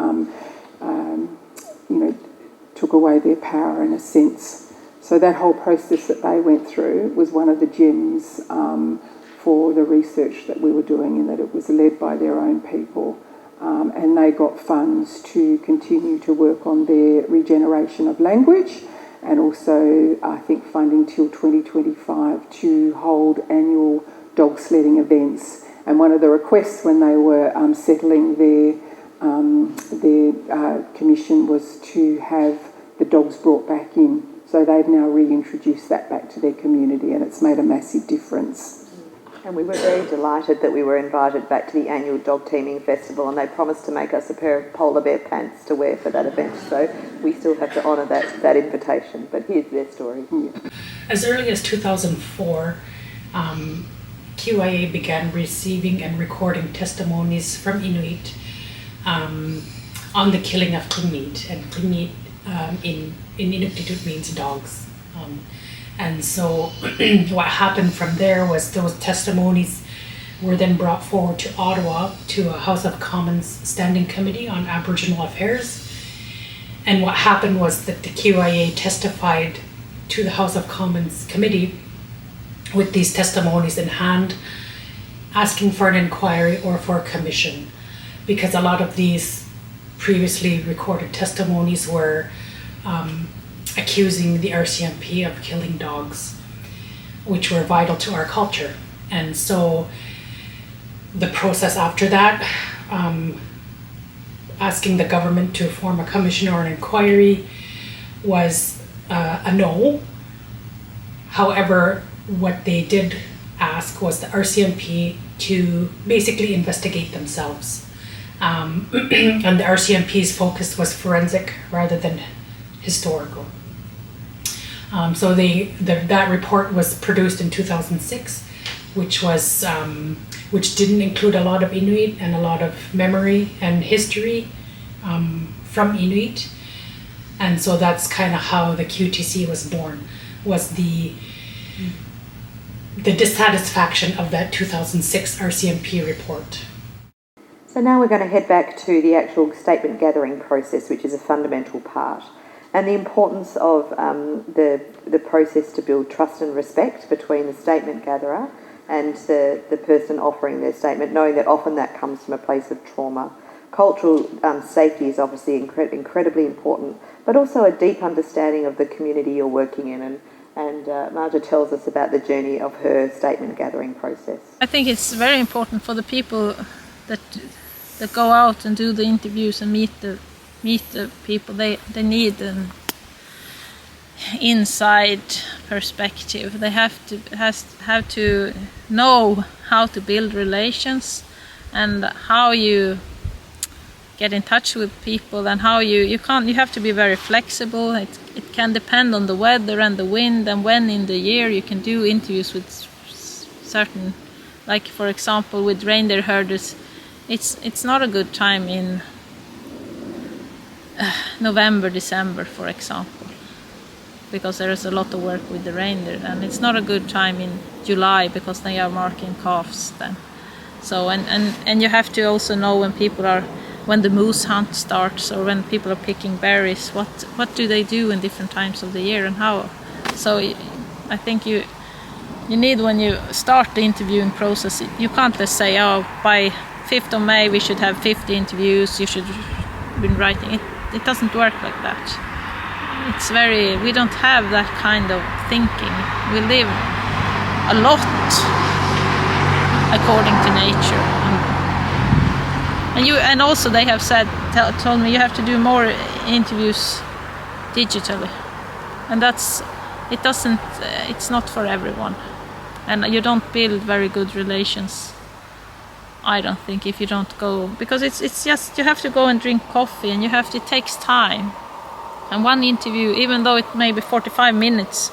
took away their power in a sense. So that whole process that they went through was one of the gems for the research that we were doing, in that it was led by their own people, and they got funds to continue to work on their regeneration of language, and also I think funding till 2025 to hold annual dog sledding events. And one of the requests when they were settling their commission was to have the dogs brought back in. So they've now reintroduced that back to their community, and it's made a massive difference. And we were very delighted that we were invited back to the annual Dog Teaming Festival, and they promised to make us a pair of polar bear pants to wear for that event. So we still have to honour that invitation. But here's their story. As early as 2004, QIA began receiving and recording testimonies from Inuit on the killing of Klingit. And Klingit in Inuktitut means dogs. And so what happened from there was those testimonies were then brought forward to Ottawa to a House of Commons Standing Committee on Aboriginal Affairs. And what happened was that the QIA testified to the House of Commons Committee with these testimonies in hand, asking for an inquiry or for a commission, because a lot of these previously recorded testimonies were accusing the RCMP of killing dogs, which were vital to our culture. And so the process after that, asking the government to form a commission or an inquiry, was a no. However, what they did ask was the RCMP to basically investigate themselves. And the RCMP's focus was forensic rather than historical. So that report was produced in 2006, which didn't include a lot of Inuit and a lot of memory and history from Inuit. And so that's kind of how the QTC was born, was the dissatisfaction of that 2006 RCMP report. So now we're going to head back to the actual statement gathering process, which is a fundamental part, and the importance of the process to build trust and respect between the statement gatherer and the person offering their statement, knowing that often that comes from a place of trauma Cultural safety is obviously incredibly important, but also a deep understanding of the community you're working in. And Marja tells us about the journey of her statement gathering process. I think it's very important for the people that go out and do the interviews and meet the people. They need an inside perspective. They have to know how to build relations and how you get in touch with people, and how you have to be very flexible. It can depend on the weather and the wind and when in the year you can do interviews with certain, like for example with reindeer herders. It's not a good time in November, December, for example, because there is a lot of work with the reindeer, and it's not a good time in July because they are marking calves then. So and you have to also know when the moose hunt starts, or when people are picking berries, what do they do in different times of the year and how. So I think you need, when you start the interviewing process, you can't just say, oh, by 5th of May we should have 50 interviews, you should have been writing. It doesn't work like that. We don't have that kind of thinking. We live a lot according to nature. And also they have told me you have to do more interviews digitally, and it's not for everyone, and you don't build very good relations, I don't think, if you don't go, because it's just, you have to go and drink coffee, and it takes time. And one interview, even though it may be 45 minutes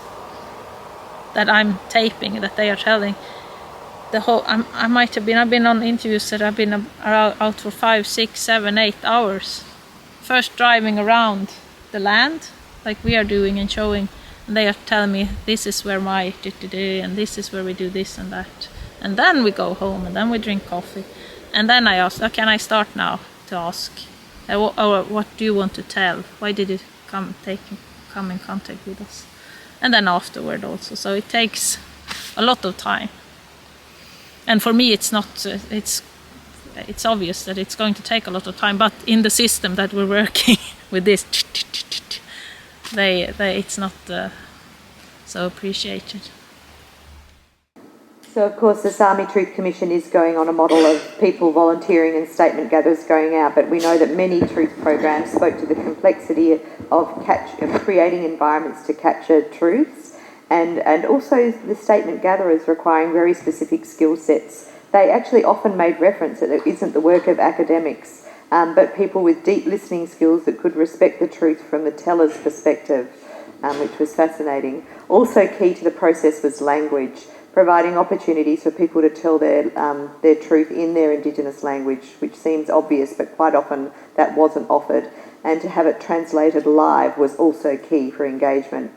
that I'm taping, that they are telling, I've been on interviews that I've been out for 5, 6, 7, 8 hours. First driving around the land, like we are doing, and showing, and they are telling me this is where my today, and this is where we do this and that. And then we go home, and then we drink coffee. And then I ask, can I start now to ask? Or what do you want to tell? Why did you come in contact with us? And then afterward also. So it takes a lot of time. And for me, it's not. It's obvious that it's going to take a lot of time. But in the system that we're working with this, it's not so appreciated. So, of course, the Sami Truth Commission is going on a model of people volunteering and statement gatherers going out, but we know that many truth programs spoke to the complexity of creating environments to capture truths, and also the statement gatherers requiring very specific skill sets. They actually often made reference that it isn't the work of academics, but people with deep listening skills that could respect the truth from the teller's perspective, which was fascinating. Also key to the process was language, providing opportunities for people to tell their truth in their Indigenous language, which seems obvious, but quite often that wasn't offered. And to have it translated live was also key for engagement.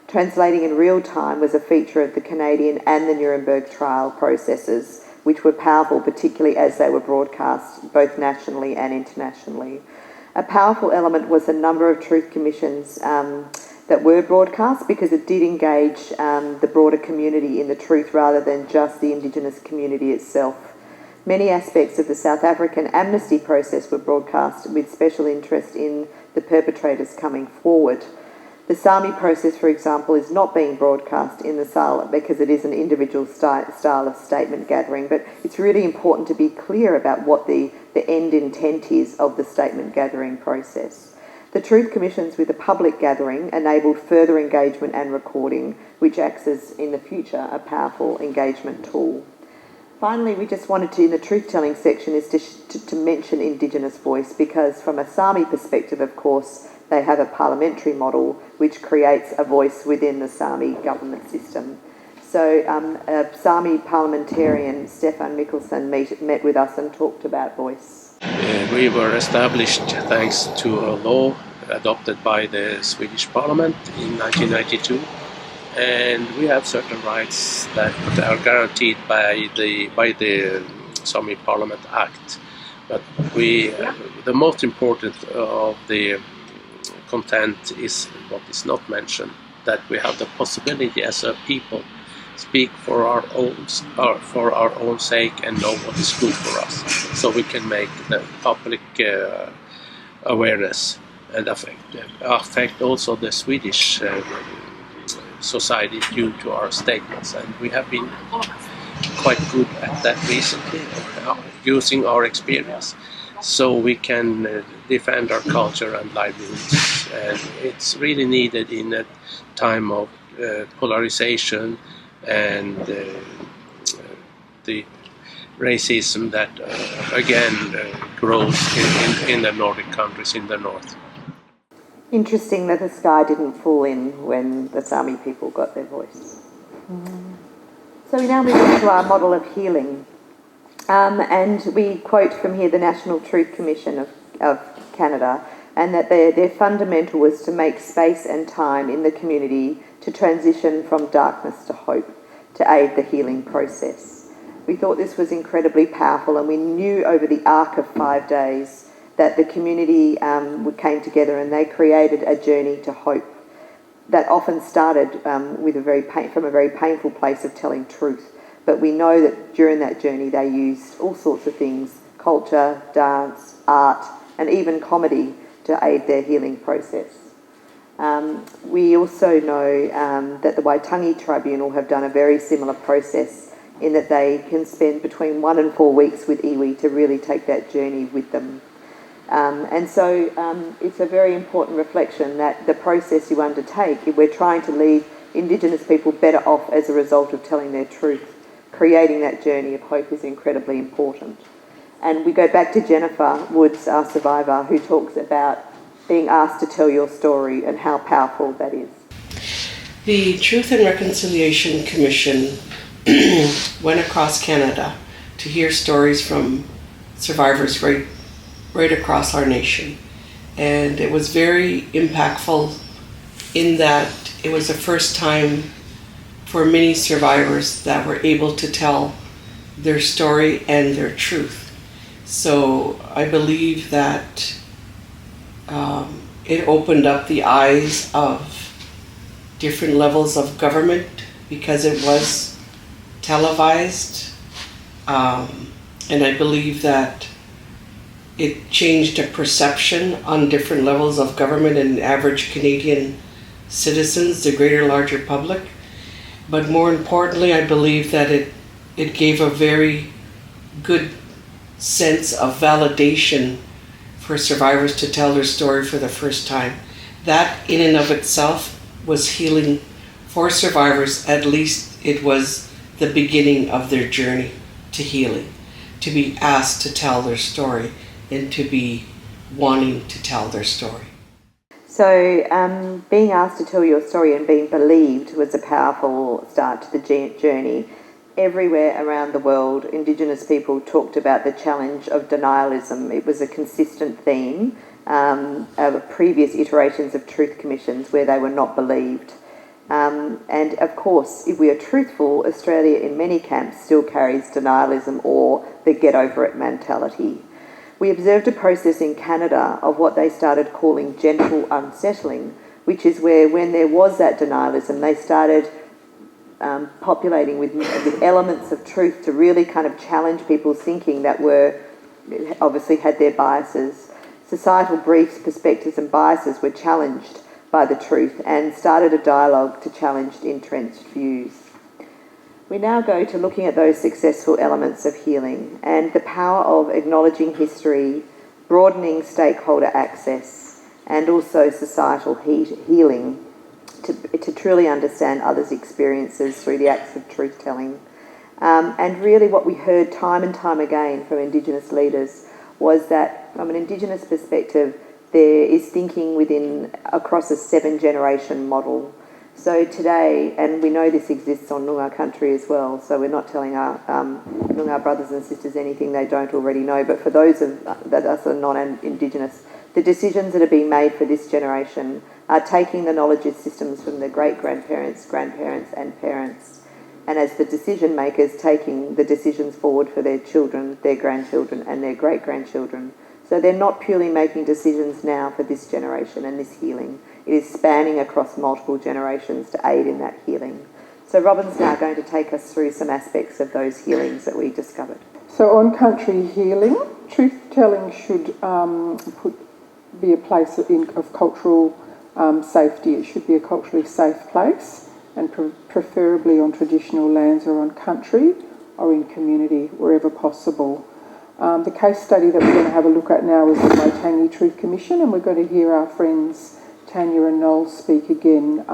Translating in real time was a feature of the Canadian and the Nuremberg trial processes, which were powerful, particularly as they were broadcast both nationally and internationally. A powerful element was the number of truth commissions that were broadcast, because it did engage the broader community in the truth rather than just the Indigenous community itself. Many aspects of the South African amnesty process were broadcast with special interest in the perpetrators coming forward. The Sami process, for example, is not being broadcast in the SAL because it is an individual style of statement gathering, but it's really important to be clear about what the end intent is of the statement gathering process. The Truth Commissions with a public gathering enabled further engagement and recording, which acts as, in the future, a powerful engagement tool. Finally, we just wanted to, in the truth-telling section, is to mention Indigenous voice, because from a Sami perspective, of course, they have a parliamentary model which creates a voice within the Sami government system. So Sami parliamentarian Stefan Mikkelsen met with us and talked about voice. We were established thanks to a law adopted by the Swedish Parliament in 1992, and we have certain rights that are guaranteed by the Sami Parliament Act. But the most important of the content is what is not mentioned, that we have the possibility as a people speak for our own sake and know what is good for us, so we can make the public awareness and affect also the Swedish society due to our statements. And we have been quite good at that recently, using our experience, so we can defend our culture and livelihoods. And it's really needed in a time of polarization and the racism that again grows in the Nordic countries in the north. Interesting that the sky didn't fall in when the Sami people got their voice. So we now move on to our model of healing. And we quote from here the National Truth Commission of Canada, and that their fundamental was to make space and time in the community to transition from darkness to hope, to aid the healing process. We thought this was incredibly powerful, and we knew over the arc of 5 days that the community came together and they created a journey to hope that often started from a very painful place of telling truth. But we know that during that journey they used all sorts of things, culture, dance, art, and even comedy to aid their healing process. We also know that the Waitangi Tribunal have done a very similar process in that they can spend between 1 and 4 weeks with iwi to really take that journey with them. And so it's a very important reflection that the process you undertake, if we're trying to leave Indigenous people better off as a result of telling their truth, creating that journey of hope is incredibly important. And we go back to Jennifer Woods, our survivor, who talks about being asked to tell your story and how powerful that is. The Truth and Reconciliation Commission went across Canada to hear stories from survivors right across our nation. And it was very impactful in that it was the first time for many survivors that were able to tell their story and their truth. So I believe that it opened up the eyes of different levels of government because it was televised. And I believe that it changed a perception on different levels of government and average Canadian citizens, the greater, larger public. But more importantly, I believe that it gave a very good sense of validation for survivors to tell their story for the first time. That in and of itself was healing for survivors. At least it was the beginning of their journey to healing, to be asked to tell their story and to be wanting to tell their story. So being asked to tell your story and being believed was a powerful start to the journey. Everywhere around the world, Indigenous people talked about the challenge of denialism. It was a consistent theme of previous iterations of truth commissions where they were not believed. And of course, if we are truthful, Australia in many camps still carries denialism or the get over it mentality. We observed a process in Canada of what they started calling gentle unsettling, which is where when there was that denialism, they started populating with elements of truth to really kind of challenge people's thinking that obviously had their biases. Societal beliefs, perspectives and biases were challenged by the truth and started a dialogue to challenge entrenched views. We now go to looking at those successful elements of healing and the power of acknowledging history, broadening stakeholder access, and also societal healing to truly understand others' experiences through the acts of truth-telling. And really what we heard time and time again from Indigenous leaders was that from an Indigenous perspective, there is thinking across a 7-generation model. So today, and we know this exists on Noongar country as well, so we're not telling our Noongar brothers and sisters anything they don't already know, but for those that are non-Indigenous, the decisions that are being made for this generation are taking the knowledge systems from the great-grandparents, grandparents and parents, and as the decision makers taking the decisions forward for their children, their grandchildren and their great-grandchildren. So they're not purely making decisions now for this generation and this healing. It is spanning across multiple generations to aid in that healing. So Robyn's now going to take us through some aspects of those healings that we discovered. So on country healing, truth-telling should be a place of cultural safety. It should be a culturally safe place, and preferably on traditional lands or on country or in community, wherever possible. The case study that we're going to have a look at now is the Waitangi Truth Commission, and we're going to hear our friends Tanya and Noel speak again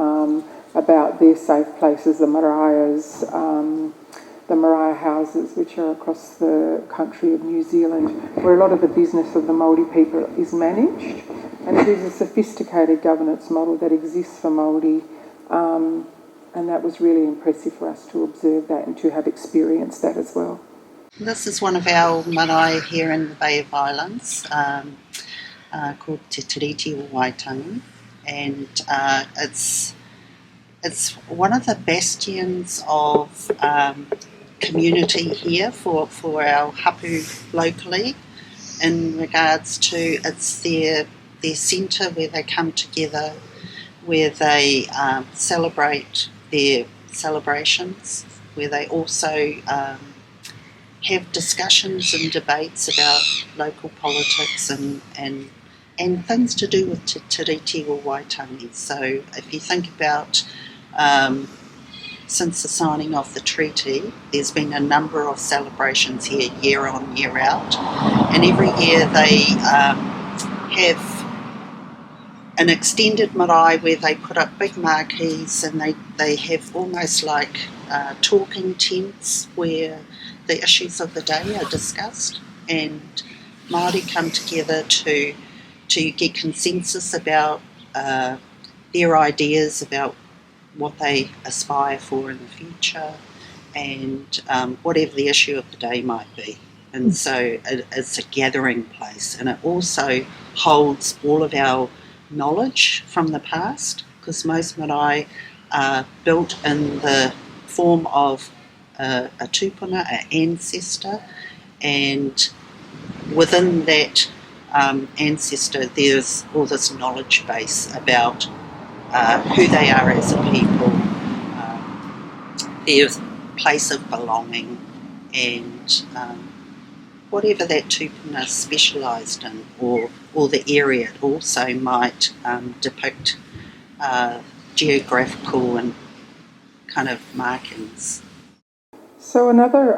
about their safe places, the maraeas, the marae houses, which are across the country of New Zealand, where a lot of the business of the Māori people is managed. And it is a sophisticated governance model that exists for Māori, and that was really impressive for us to observe that and to have experienced that as well. This is one of our marae here in the Bay of Islands, called Te Tiriti o Waitangi, and it's one of the bastions of community here for our hapu locally, in regards to it's their centre where they come together, where they celebrate their celebrations, where they also have discussions and debates about local politics and things to do with Te Tiriti o Waitangi. So if you think about since the signing of the treaty, there's been a number of celebrations here year on, year out, and every year they have an extended marae where they put up big marquees, and they have almost like talking tents where the issues of the day are discussed, and Māori come together to get consensus about their ideas about what they aspire for in the future, and whatever the issue of the day might be. And so it's a gathering place, and it also holds all of our knowledge from the past, because most marae are built in the form of a tupuna, an ancestor, and within that ancestor there's all this knowledge base about who they are as a people, their place of belonging, and whatever that tupuna specialised in, or the area. It also might depict geographical and kind of markings. So another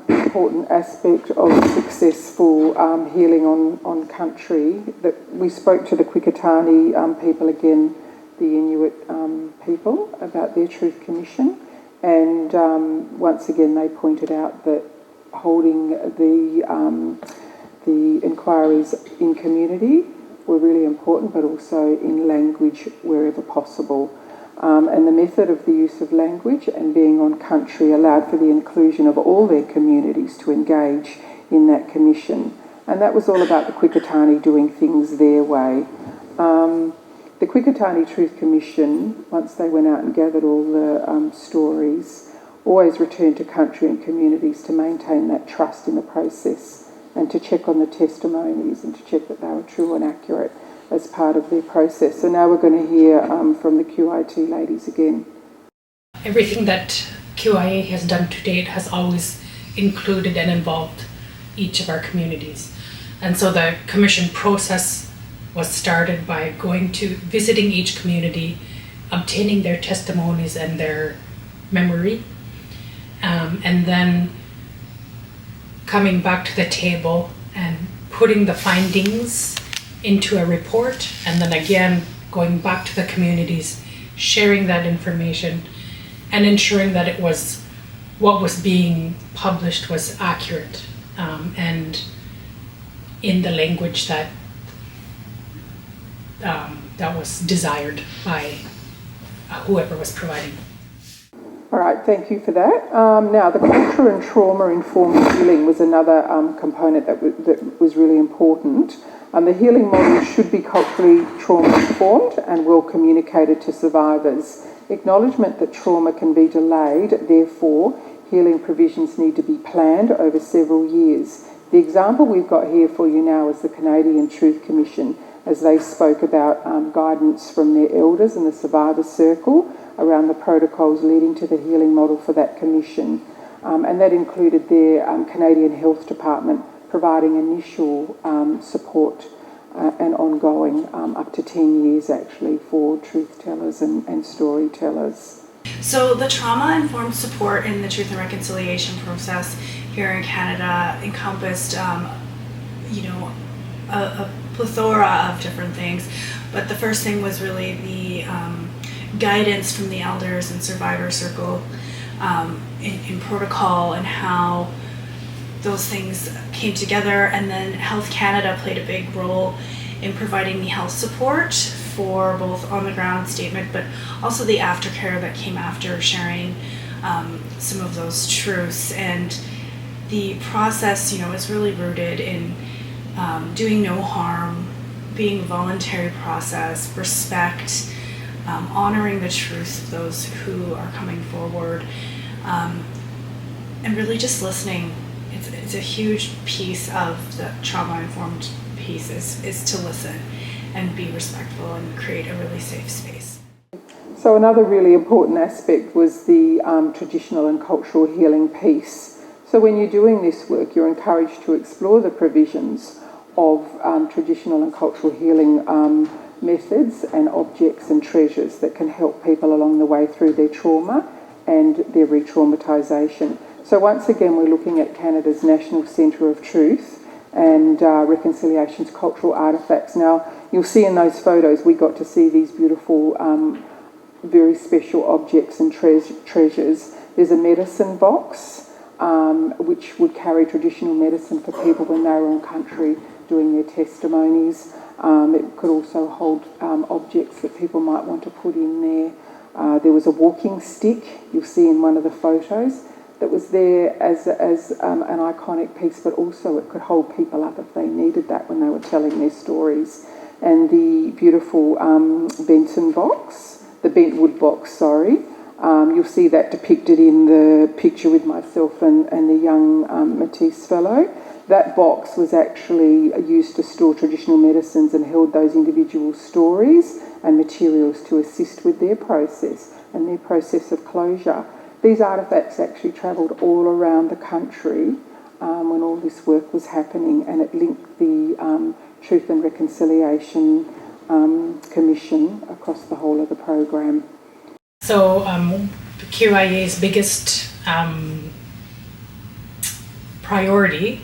important aspect of successful healing on country, that we spoke to the Quikitani people again, the Inuit people, about their Truth Commission, and once again they pointed out that holding the inquiries in community were really important, but also in language wherever possible. And the method of the use of language and being on country allowed for the inclusion of all their communities to engage in that commission. And that was all about the Quikitani doing things their way. The Quikitani Truth Commission, once they went out and gathered all the stories, always returned to country and communities to maintain that trust in the process and to check on the testimonies and to check that they were true and accurate as part of their process. So now we're going to hear from the QIT ladies again. Everything that QIA has done to date has always included and involved each of our communities. And so the commission process was started by visiting each community, obtaining their testimonies and their memory, and then coming back to the table and putting the findings into a report, and then again going back to the communities, sharing that information and ensuring that it was what was being published was accurate and in the language that was desired by whoever was providing. All right, thank you for that. Now, the culture and trauma-informed healing was another component that was really important. The healing model should be culturally trauma-informed and well communicated to survivors. Acknowledgement that trauma can be delayed, therefore, healing provisions need to be planned over several years. The example we've got here for you now is the Canadian Truth Commission, as they spoke about guidance from their elders in the Survivor Circle around the protocols leading to the healing model for that commission. And that included their Canadian Health Department providing initial support and ongoing up to 10 years actually for truth tellers and storytellers. So the trauma-informed support in the truth and reconciliation process here in Canada encompassed, a plethora of different things. But the first thing was really the guidance from the elders and survivor circle in protocol and how those things came together. And then Health Canada played a big role in providing me health support for both on the ground statement, but also the aftercare that came after sharing some of those truths. And the process, is really rooted in doing no harm, being a voluntary process, respect, honoring the truth of those who are coming forward, and really just listening. It's a huge piece of the trauma-informed piece is to listen and be respectful and create a really safe space. So another really important aspect was the traditional and cultural healing piece. So when you're doing this work, you're encouraged to explore the provisions of traditional and cultural healing methods and objects and treasures that can help people along the way through their trauma and their re-traumatisation. So once again, we're looking at Canada's National Centre of Truth and Reconciliation's cultural artefacts. Now, you'll see in those photos, we got to see these beautiful, very special objects and treasures. There's a medicine box, which would carry traditional medicine for people when they were in country doing their testimonies. It could also hold objects that people might want to put in there. There was a walking stick, you'll see in one of the photos, that was there as an iconic piece, but also it could hold people up if they needed that when they were telling their stories. And the beautiful Bentwood box, you'll see that depicted in the picture with myself and the young Matisse fellow. That box was actually used to store traditional medicines and held those individual stories and materials to assist with their process and their process of closure. These artefacts actually travelled all around the country when all this work was happening, and it linked the Truth and Reconciliation Commission across the whole of the program. So QIA's biggest priority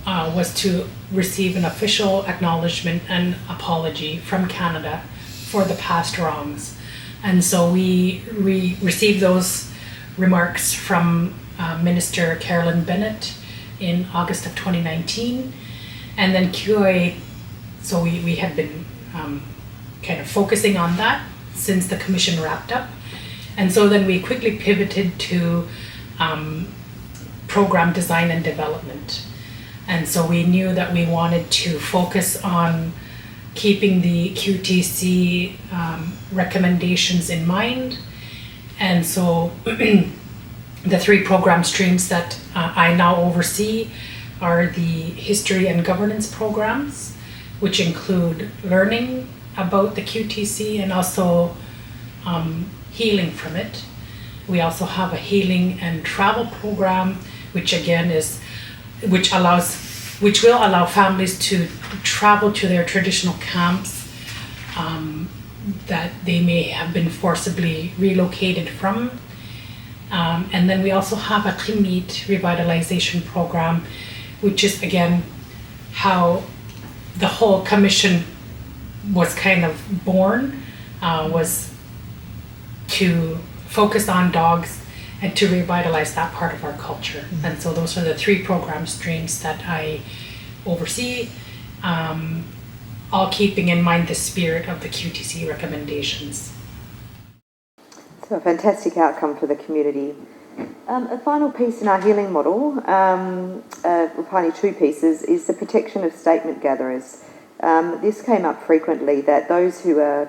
was to receive an official acknowledgement and apology from Canada for the past wrongs. And so we received those remarks from Minister Carolyn Bennett in August of 2019. And then QIA, so we had been kind of focusing on that since the commission wrapped up. And so then we quickly pivoted to program design and development. And so we knew that we wanted to focus on keeping the QTC recommendations in mind. And so the three program streams that I now oversee are the history and governance programs, which include learning about the QTC and also healing from it. We also have a healing and travel program, which again which will allow families to travel to their traditional camps that they may have been forcibly relocated from. And then we also have a Klimit revitalization program, which is again how the whole commission was kind of born, was to focus on dogs and to revitalize that part of our culture. Mm-hmm. And so those are the three program streams that I oversee, all keeping in mind the spirit of the QTC recommendations. So a fantastic outcome for the community. A final piece in our healing model, finally two pieces, is the protection of statement gatherers. This came up frequently, that those who are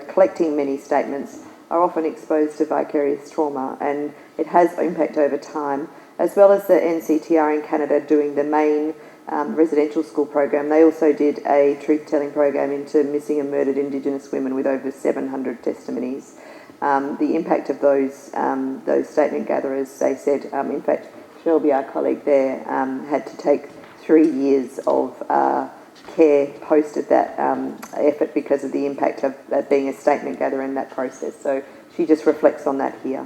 collecting many statements are often exposed to vicarious trauma, and it has impact over time, as well as the NCTR in Canada doing the main residential school program. They also did a truth-telling program into missing and murdered Indigenous women with over 700 testimonies. the impact of those statement gatherers, they said, in fact, Shelby, our colleague there, had to take 3 years of care post of that effort because of the impact of being a statement gatherer in that process. So she just reflects on that here.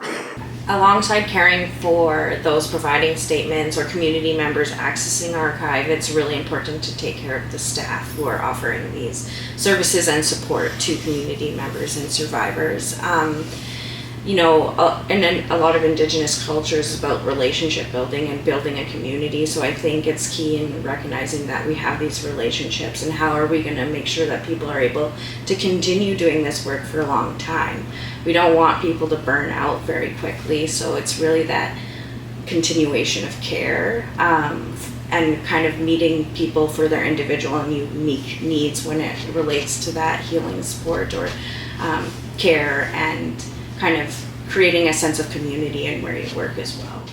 Alongside caring for those providing statements or community members accessing our archive, it's really important to take care of the staff who are offering these services and support to community members and survivors. And then a lot of Indigenous cultures is about relationship building and building a community. So I think it's key in recognizing that we have these relationships, and how are we going to make sure that people are able to continue doing this work for a long time. We don't want people to burn out very quickly, so it's really that continuation of care and kind of meeting people for their individual and unique needs when it relates to that healing support or care, and kind of creating a sense of community in where you work as well.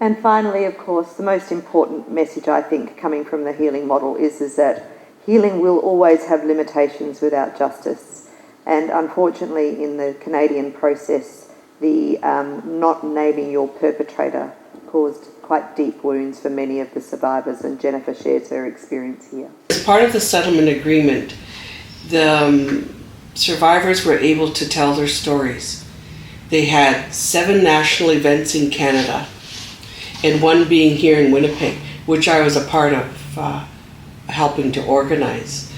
And finally, of course, the most important message I think coming from the healing model is that healing will always have limitations without justice. And unfortunately, in the Canadian process, the not naming your perpetrator caused quite deep wounds for many of the survivors, and Jennifer shares her experience here. As part of the settlement agreement, the survivors were able to tell their stories. They had 7 national events in Canada, and one being here in Winnipeg, which I was a part of helping to organize.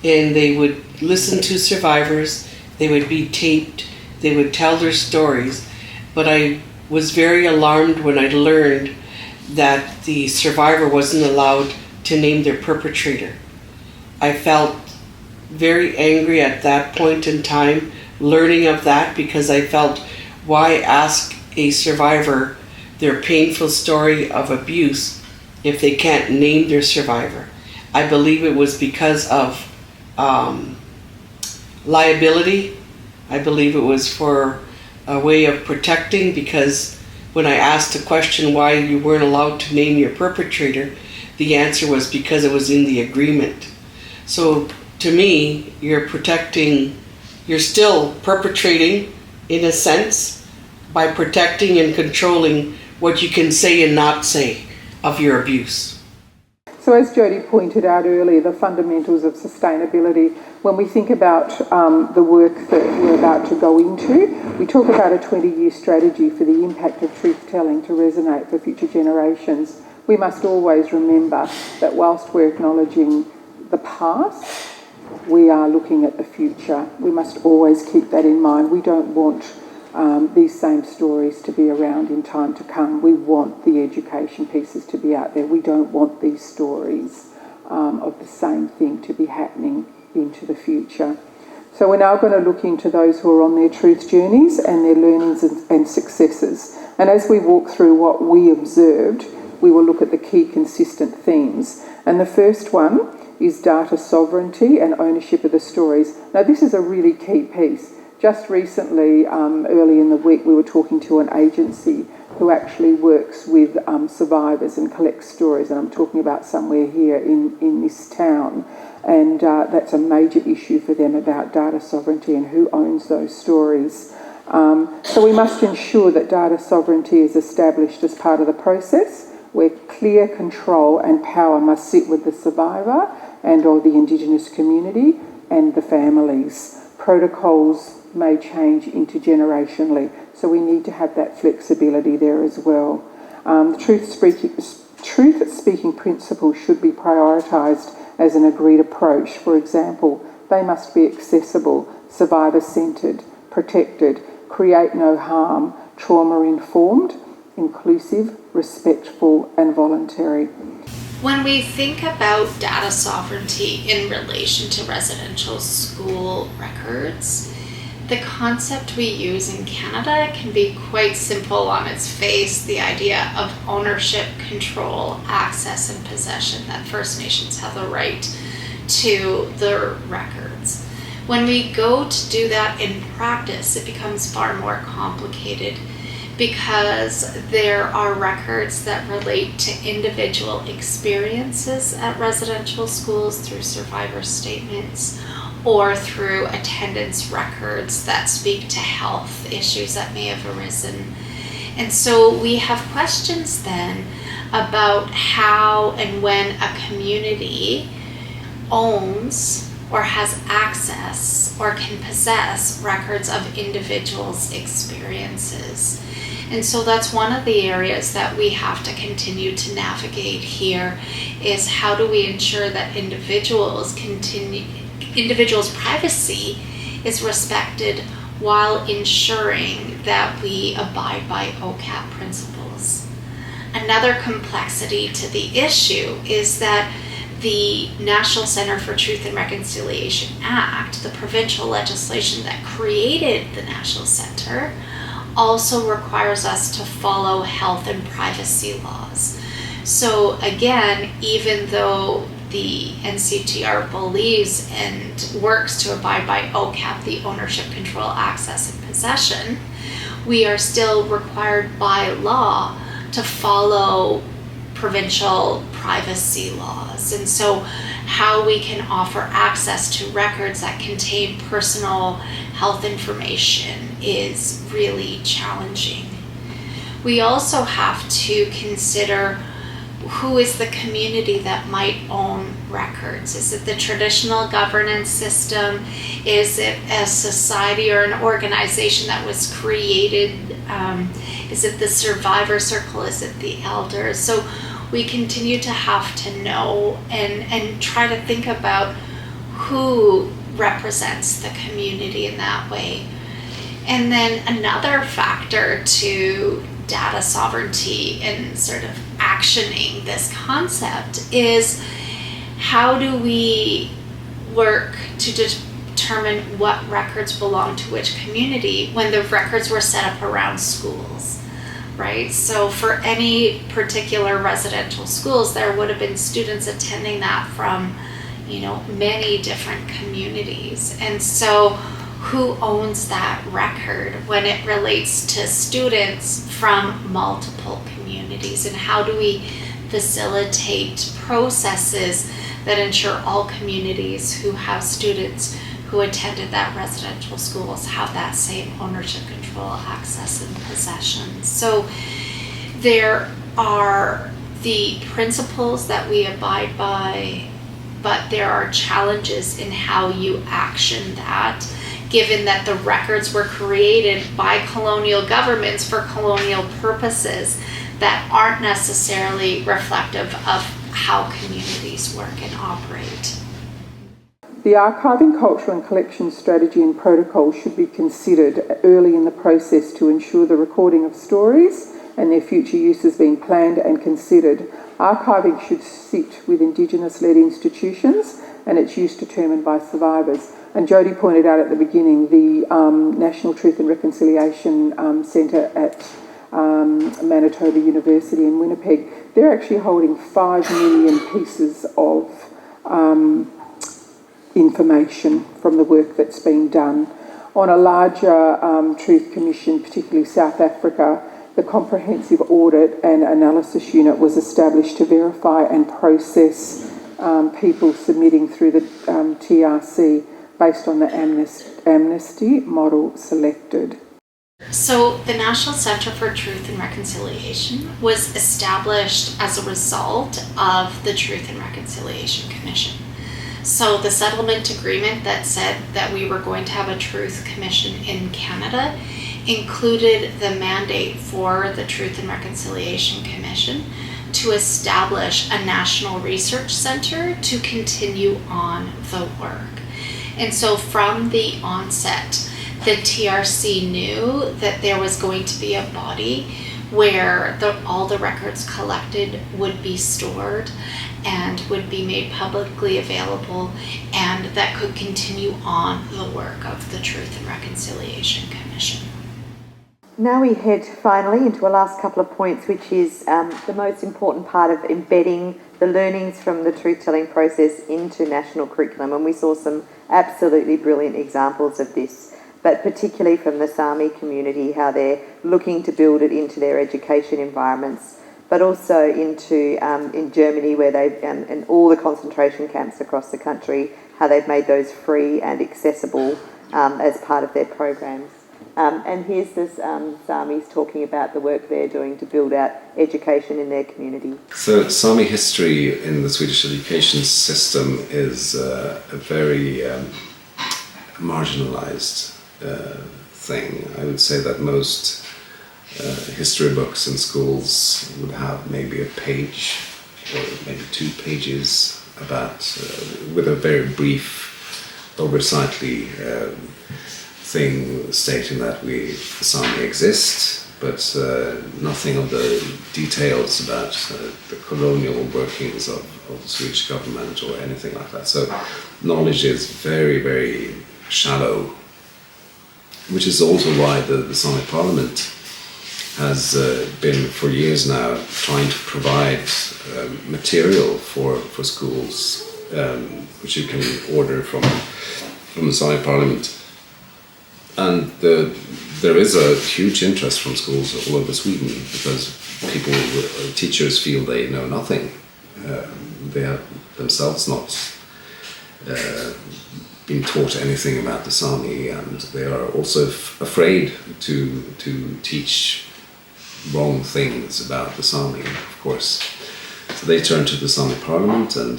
And they would listen to survivors, they would be taped, they would tell their stories. But I was very alarmed when I learned that the survivor wasn't allowed to name their perpetrator. I felt very angry at that point in time, learning of that, because I felt, why ask a survivor their painful story of abuse if they can't name their survivor? I believe it was because of liability. I believe it was for a way of protecting, because when I asked the question why you weren't allowed to name your perpetrator, the answer was because it was in the agreement. So to me, you're still perpetrating, in a sense, by protecting and controlling what you can say and not say of your abuse. So as Jody pointed out earlier, the fundamentals of sustainability, when we think about the work that we're about to go into, we talk about a 20-year strategy for the impact of truth-telling to resonate for future generations. We must always remember that whilst we're acknowledging the past, we are looking at the future. We must always keep that in mind. We don't want these same stories to be around in time to come. We want the education pieces to be out there. We don't want these stories of the same thing to be happening into the future. So we're now going to look into those who are on their truth journeys and their learnings and successes. And as we walk through what we observed, we will look at the key consistent themes. And the first one is data sovereignty and ownership of the stories. Now, this is a really key piece. Just recently, early in the week, we were talking to an agency who actually works with survivors and collects stories, and I'm talking about somewhere here in this town. And that's a major issue for them about data sovereignty and who owns those stories. So we must ensure that data sovereignty is established as part of the process, where clear control and power must sit with the survivor and or the Indigenous community and the families. Protocols may change intergenerationally, so we need to have that flexibility there as well. Truth-speaking principles should be prioritised as an agreed approach. For example, they must be accessible, survivor-centred, protected, create no harm, trauma-informed, inclusive, respectful and voluntary. When we think about data sovereignty in relation to residential school records, the concept we use in Canada can be quite simple on its face, the idea of ownership, control, access and possession, that First Nations have the right to the records. When we go to do that in practice, it becomes far more complicated, because there are records that relate to individual experiences at residential schools through survivor statements, or through attendance records that speak to health issues that may have arisen. And so we have questions then about how and when a community owns or has access or can possess records of individuals' experiences. And so that's one of the areas that we have to continue to navigate here, is how do we ensure that individuals' privacy is respected while ensuring that we abide by OCAP principles. Another complexity to the issue is that the National Center for Truth and Reconciliation Act, the provincial legislation that created the National Center, also requires us to follow health and privacy laws. So again, even though the NCTR believes and works to abide by OCAP, the ownership, control, access, and possession, we are still required by law to follow provincial privacy laws. And so how we can offer access to records that contain personal health information is really challenging. We also have to consider who is the community that might own records. Is it the traditional governance system? Is it a society or an organization that was created? Is it the survivor circle? Is it the elders? So we continue to have to know and try to think about who represents the community in that way. And then another factor to data sovereignty and sort of actioning this concept is, how do we work to determine what records belong to which community when the records were set up around schools, right? So for any particular residential schools, there would have been students attending that from, many different communities. And so who owns that record when it relates to students from multiple communities, and how do we facilitate processes that ensure all communities who have students who attended that residential schools have that same ownership, control, access, and possession. So there are the principles that we abide by, but there are challenges in how you action that, given that the records were created by colonial governments for colonial purposes that aren't necessarily reflective of how communities work and operate. The archiving, culture and collection strategy and protocol should be considered early in the process to ensure the recording of stories and their future use has been planned and considered. Archiving should sit with Indigenous-led institutions and its use determined by survivors. And Jody pointed out at the beginning the National Truth and Reconciliation Centre at Manitoba University in Winnipeg. They're actually holding 5 million pieces of information from the work that's been done. On a larger Truth Commission, particularly South Africa, the Comprehensive Audit and Analysis Unit was established to verify and process people submitting through the TRC based on the amnesty model selected. So the National Center for Truth and Reconciliation was established as a result of the Truth and Reconciliation Commission. So the settlement agreement that said that we were going to have a Truth Commission in Canada included the mandate for the Truth and Reconciliation Commission to establish a national research center to continue on the work. And so from the onset, the TRC knew that there was going to be a body where all the records collected would be stored and would be made publicly available, and that could continue on the work of the Truth and Reconciliation Commission. Now we head finally into a last couple of points, which is the most important part of embedding the learnings from the truth-telling process into national curriculum. And we saw some absolutely brilliant examples of this, but particularly from the Sami community, how they're looking to build it into their education environments, but also into in Germany, where they and all the concentration camps across the country how they've made those free and accessible as part of their programs. And here's this Samis talking about the work they're doing to build out education in their community. So Sami history in the Swedish education system is a very marginalised thing. I would say that most history books in schools would have maybe a page or maybe 2 pages about, with a very brief, oversightly thing stating that the Sami exist, but nothing of the details about the colonial workings of the Swedish government or anything like that. So knowledge is very, very shallow, which is also why the Sami Parliament has been for years now trying to provide material for schools, which you can order from the Sami Parliament. And there is a huge interest from schools all over Sweden because teachers feel they know nothing. They have themselves not been taught anything about the Sami, and they are also afraid to teach wrong things about the Sami, of course. So they turn to the Sami Parliament, and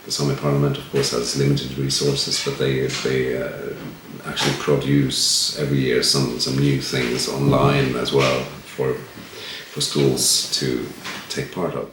the Sami Parliament, of course, has limited resources, but they actually produce every year some new things online as well for schools to take part of.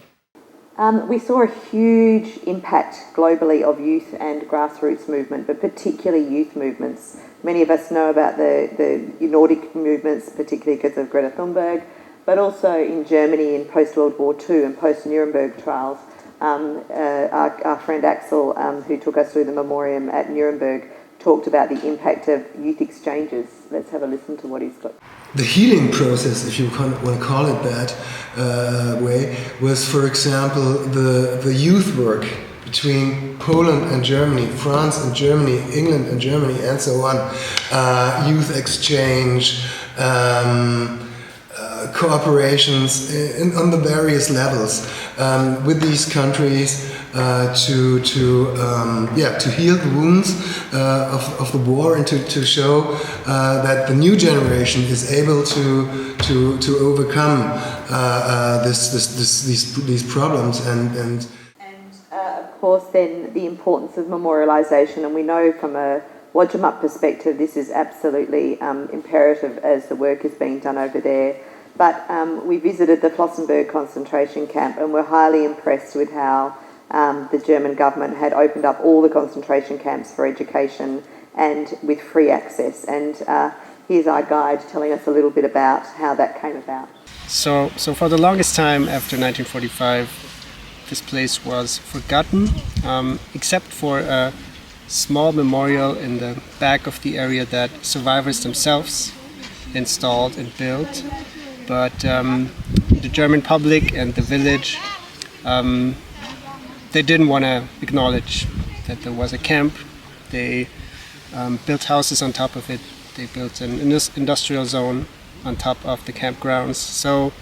We saw a huge impact globally of youth and grassroots movement, but particularly youth movements. Many of us know about the Nordic movements, particularly because of Greta Thunberg, but also in Germany in post-World War II and post-Nuremberg trials. Our friend Axel, who took us through the memoriam at Nuremberg, talked about the impact of youth exchanges. Let's have a listen to what he's got. The healing process, if you want to call it that way, was, for example, the youth work between Poland and Germany, France and Germany, England and Germany, and so on. Youth exchange, cooperations on the various levels with these countries to heal the wounds of the war and to show that the new generation is able to overcome these problems and of course then the importance of memorialisation, and we know from a Wadjemup perspective this is absolutely imperative as the work is being done over there. But we visited the Flossenburg concentration camp and were highly impressed with how the German government had opened up all the concentration camps for education and with free access. And here's our guide telling us a little bit about how that came about. So for the longest time after 1945, this place was forgotten, except for a small memorial in the back of the area that survivors themselves installed and built. But the German public and the village, they didn't want to acknowledge that there was a camp. They built houses on top of it. They built an industrial zone on top of the campgrounds. So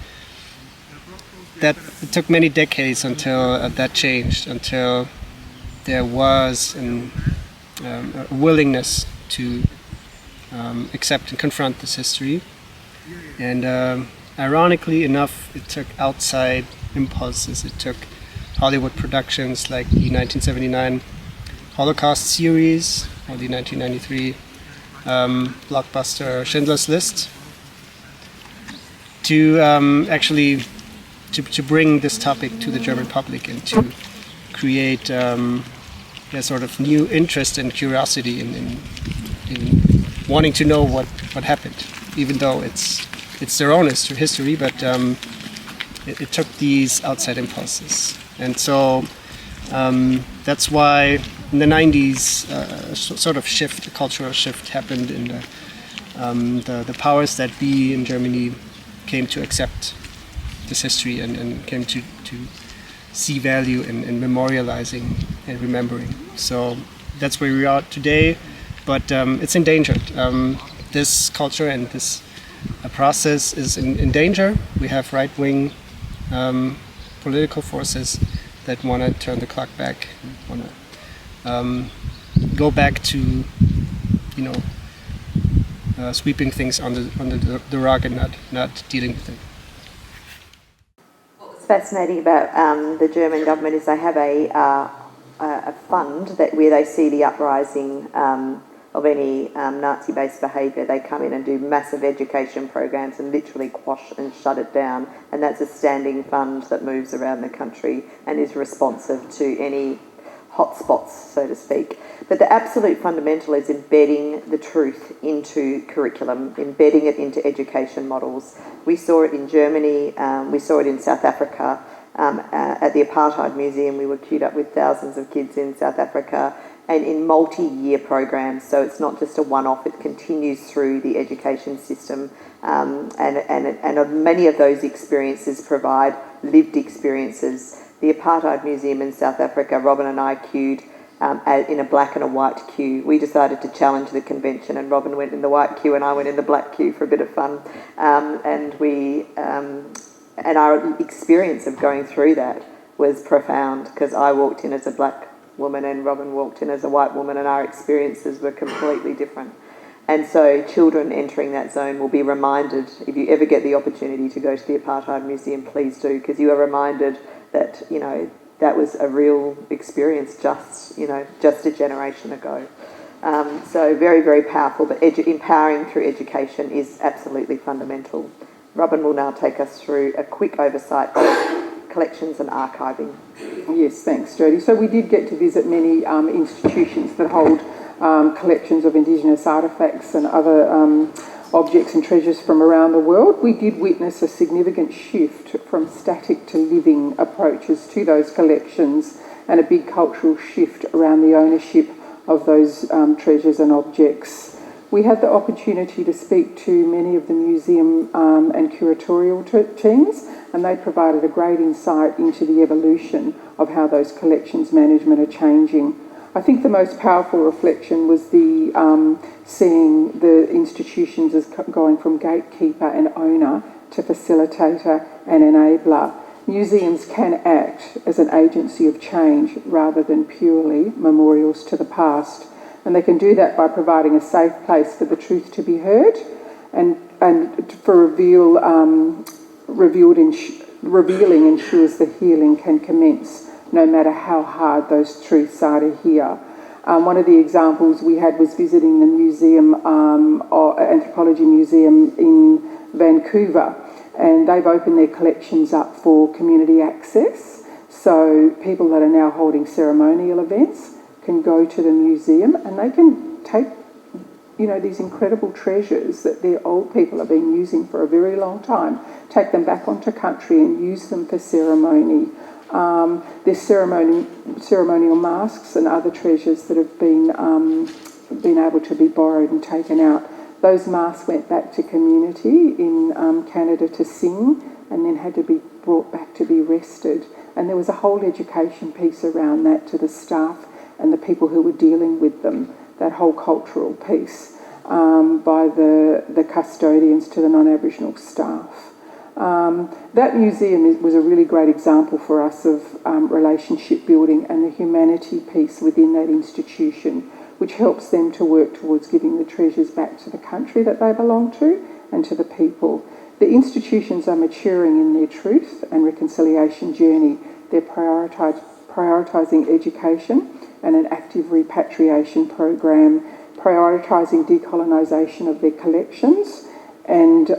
that it took many decades until that changed, until there was a willingness to accept and confront this history. And ironically enough, it took outside impulses. It took Hollywood productions like the 1979 Holocaust series or the 1993 blockbuster Schindler's List to actually to bring this topic to the German public and to create a sort of new interest and curiosity in wanting to know what happened, even though it's their own history, but it took these outside impulses. And so that's why in the 90s sort of a cultural shift happened in the powers that be in Germany came to accept this history and came to see value in memorializing and remembering. So that's where we are today, but it's endangered. This culture and this process is in danger. We have right-wing political forces that want to turn the clock back, want to go back to, sweeping things under the rug and not dealing with it. What's fascinating about the German government is they have a fund where they see the uprising of any Nazi-based behaviour. They come in and do massive education programs and literally quash and shut it down. And that's a standing fund that moves around the country and is responsive to any hotspots, so to speak. But the absolute fundamental is embedding the truth into curriculum, embedding it into education models. We saw it in Germany, we saw it in South Africa. At the Apartheid Museum, we were queued up with thousands of kids in South Africa, and in multi-year programs, so it's not just a one-off, it continues through the education system, and many of those experiences provide lived experiences. The Apartheid Museum in South Africa, Robyn and I queued in a black and a white queue. We decided to challenge the convention, and Robyn went in the white queue and I went in the black queue for a bit of fun, and our experience of going through that was profound, because I walked in as a black woman and Robyn walked in as a white woman, and our experiences were completely different. And so children entering that zone will be reminded, if you ever get the opportunity to go to the Apartheid Museum, please do, because you are reminded that, that was a real experience just a generation ago. So very, very powerful, but empowering through education is absolutely fundamental. Robyn will now take us through a quick oversight of collections and archiving. Yes, thanks, Jody. So we did get to visit many institutions that hold collections of Indigenous artefacts and other objects and treasures from around the world. We did witness a significant shift from static to living approaches to those collections, and a big cultural shift around the ownership of those treasures and objects. We had the opportunity to speak to many of the museum and curatorial teams, and they provided a great insight into the evolution of how those collections management are changing. I think the most powerful reflection was the seeing the institutions as going from gatekeeper and owner to facilitator and enabler. Museums can act as an agency of change rather than purely memorials to the past. And they can do that by providing a safe place for the truth to be heard, and for revealing ensures the healing can commence, no matter how hard those truths are to hear. One of the examples we had was visiting the museum, Anthropology Museum in Vancouver, and they've opened their collections up for community access. So people that are now holding ceremonial events can go to the museum and they can take, these incredible treasures that their old people have been using for a very long time, take them back onto country and use them for ceremony. There's ceremonial masks and other treasures that have been able to be borrowed and taken out. Those masks went back to community in Canada to sing, and then had to be brought back to be rested. And there was a whole education piece around that to the staff and the people who were dealing with them, that whole cultural piece, by the custodians to the non-Aboriginal staff. That museum was a really great example for us of relationship building and the humanity piece within that institution, which helps them to work towards giving the treasures back to the country that they belong to and to the people. The institutions are maturing in their truth and reconciliation journey. They're prioritising education and an active repatriation program, prioritising decolonisation of their collections and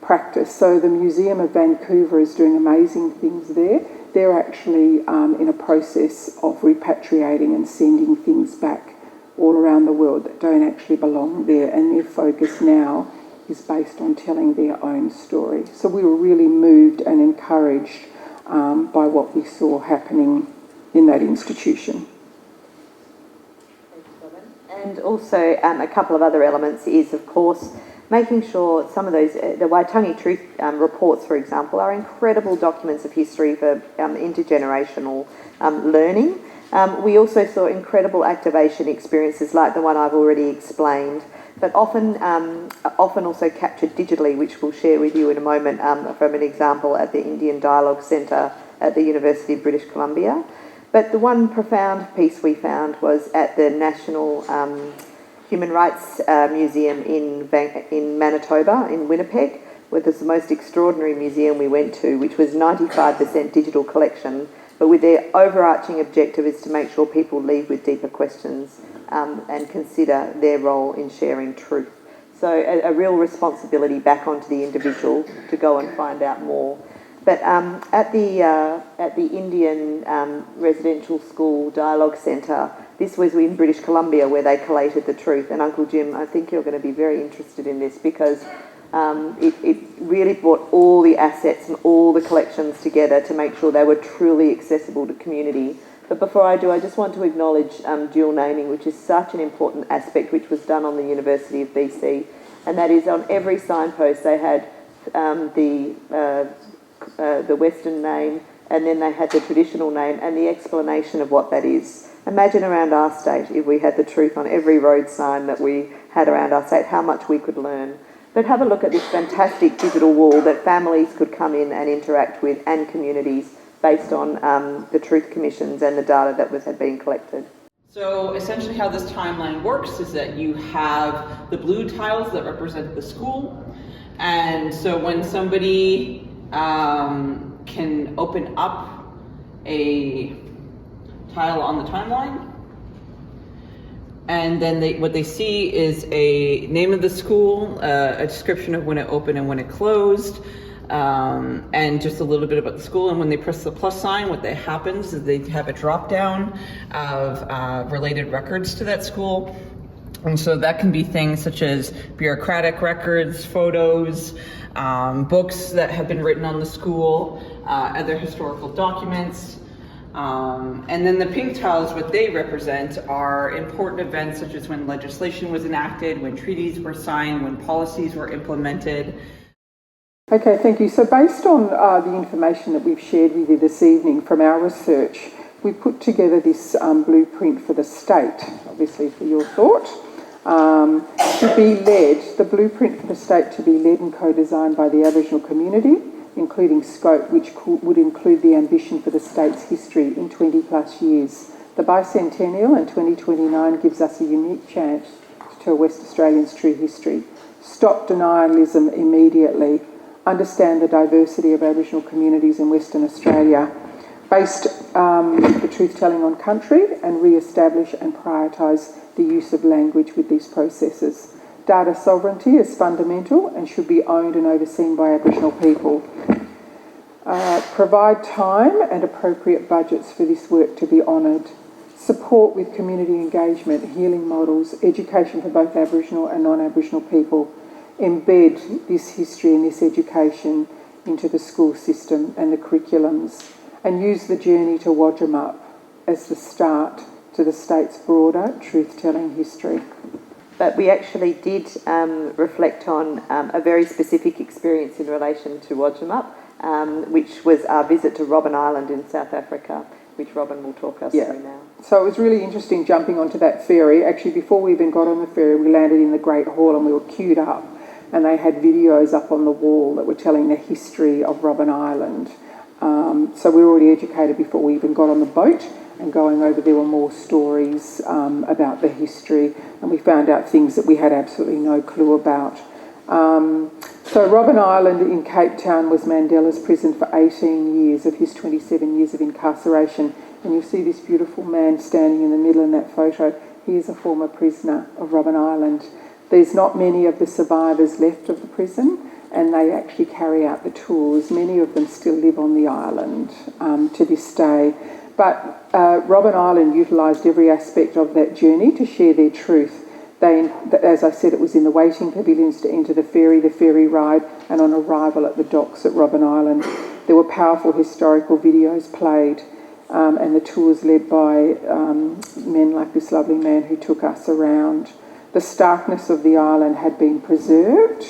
practice. So the Museum of Vancouver is doing amazing things there. They're actually in a process of repatriating and sending things back all around the world that don't actually belong there, and their focus now is based on telling their own story. So we were really moved and encouraged by what we saw happening in that institution. And also a couple of other elements is, of course, making sure some of those, the Waitangi Truth reports, for example, are incredible documents of history for intergenerational learning. We also saw incredible activation experiences like the one I've already explained, but often also captured digitally, which we'll share with you in a moment from an example at the Indian Dialogue Centre at the University of British Columbia. But the one profound piece we found was at the National Human Rights Museum in Manitoba, in Winnipeg, where there's the most extraordinary museum we went to, which was 95% digital collection, but with their overarching objective is to make sure people leave with deeper questions and consider their role in sharing truth. So a real responsibility back onto the individual to go and find out more. But at the Indian Residential School Dialogue Centre, this was in British Columbia where they collated the truth. And Uncle Jim, I think you're going to be very interested in this because it really brought all the assets and all the collections together to make sure they were truly accessible to community. But before I do, I just want to acknowledge dual naming, which is such an important aspect, which was done on the University of BC. And that is on every signpost they had the Western name, and then they had the traditional name and the explanation of what that is. Imagine around our state, if we had the truth on every road sign that we had around our state, how much we could learn. But have a look at this fantastic digital wall that families could come in and interact with, and communities, based on the truth commissions and the data that had been collected. So essentially how this timeline works is that you have the blue tiles that represent the school, and so when somebody can open up a tile on the timeline, and then what they see is a name of the school, a description of when it opened and when it closed, and just a little bit about the school. And when they press the plus sign, what happens is they have a drop down of related records to that school. And so that can be things such as bureaucratic records, photos, books that have been written on the school, other historical documents. And then the pink tiles, what they represent are important events such as when legislation was enacted, when treaties were signed, when policies were implemented. Okay, thank you. So based on the information that we've shared with you this evening from our research, we put together this blueprint for the state, obviously for your thought, to be led, the blueprint for the state to be led and co-designed by the Aboriginal community, including scope which would include the ambition for the state's history in 20 plus years. The bicentennial and 2029 gives us a unique chance to tell West Australians' true history. Stop denialism immediately. Understand the diversity of Aboriginal communities in Western Australia. Based the truth-telling on country, and re-establish and prioritise the use of language with these processes. Data sovereignty is fundamental and should be owned and overseen by Aboriginal people. Provide time and appropriate budgets for this work to be honoured. Support with community engagement, healing models, education for both Aboriginal and non-Aboriginal people. Embed this history and this education into the school system and the curriculums, and use the journey to Wadjemup as the start to the state's broader truth-telling history. But we actually did reflect on a very specific experience in relation to Wadjemup, which was our visit to Robyn Island in South Africa, which Robyn will talk us through now. So it was really interesting jumping onto that ferry. Actually, before we even got on the ferry, we landed in the Great Hall and we were queued up, and they had videos up on the wall that were telling the history of Robyn Island. So we were already educated before we even got on the boat, and going over there were more stories about the history, and we found out things that we had absolutely no clue about. So Robyn Island in Cape Town was Mandela's prison for 18 years of his 27 years of incarceration, and you'll see this beautiful man standing in the middle in that photo. He is a former prisoner of Robyn Island. There's not many of the survivors left of the prison, and they actually carry out the tours. Many of them still live on the island to this day. But Robyn Island utilised every aspect of that journey to share their truth. They, as I said, it was in the waiting pavilions to enter the ferry ride, and on arrival at the docks at Robyn Island. There were powerful historical videos played, and the tours led by men like this lovely man who took us around. The starkness of the island had been preserved,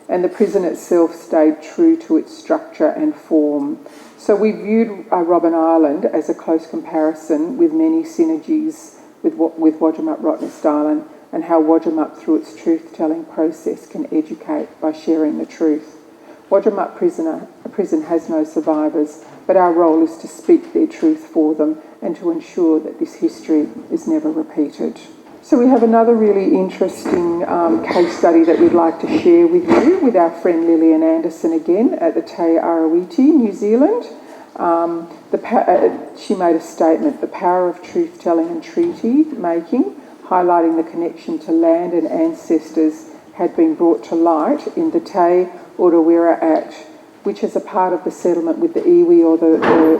and the prison itself stayed true to its structure and form. So we viewed Robyn Island as a close comparison with many synergies with Wadjemup, Rottnest Island, and how Wadjemup, through its truth-telling process, can educate by sharing the truth. Wadjemup prison has no survivors, but our role is to speak their truth for them and to ensure that this history is never repeated. So we have another really interesting case study that we'd like to share with you with our friend Lillian Anderson again at the Te Arawiti, New Zealand. She made a statement, the power of truth-telling and treaty making, highlighting the connection to land and ancestors, had been brought to light in the Te Urewera Act, which as a part of the settlement with the iwi or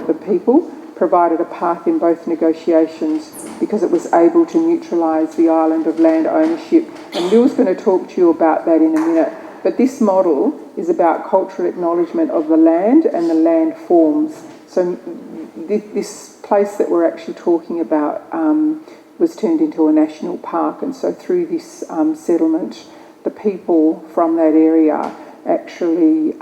the people, provided a path in both negotiations because it was able to neutralise the island of land ownership. And Lil's going to talk to you about that in a minute. But this model is about cultural acknowledgement of the land and the land forms. So this place that we're actually talking about was turned into a national park. And so through this settlement, the people from that area actually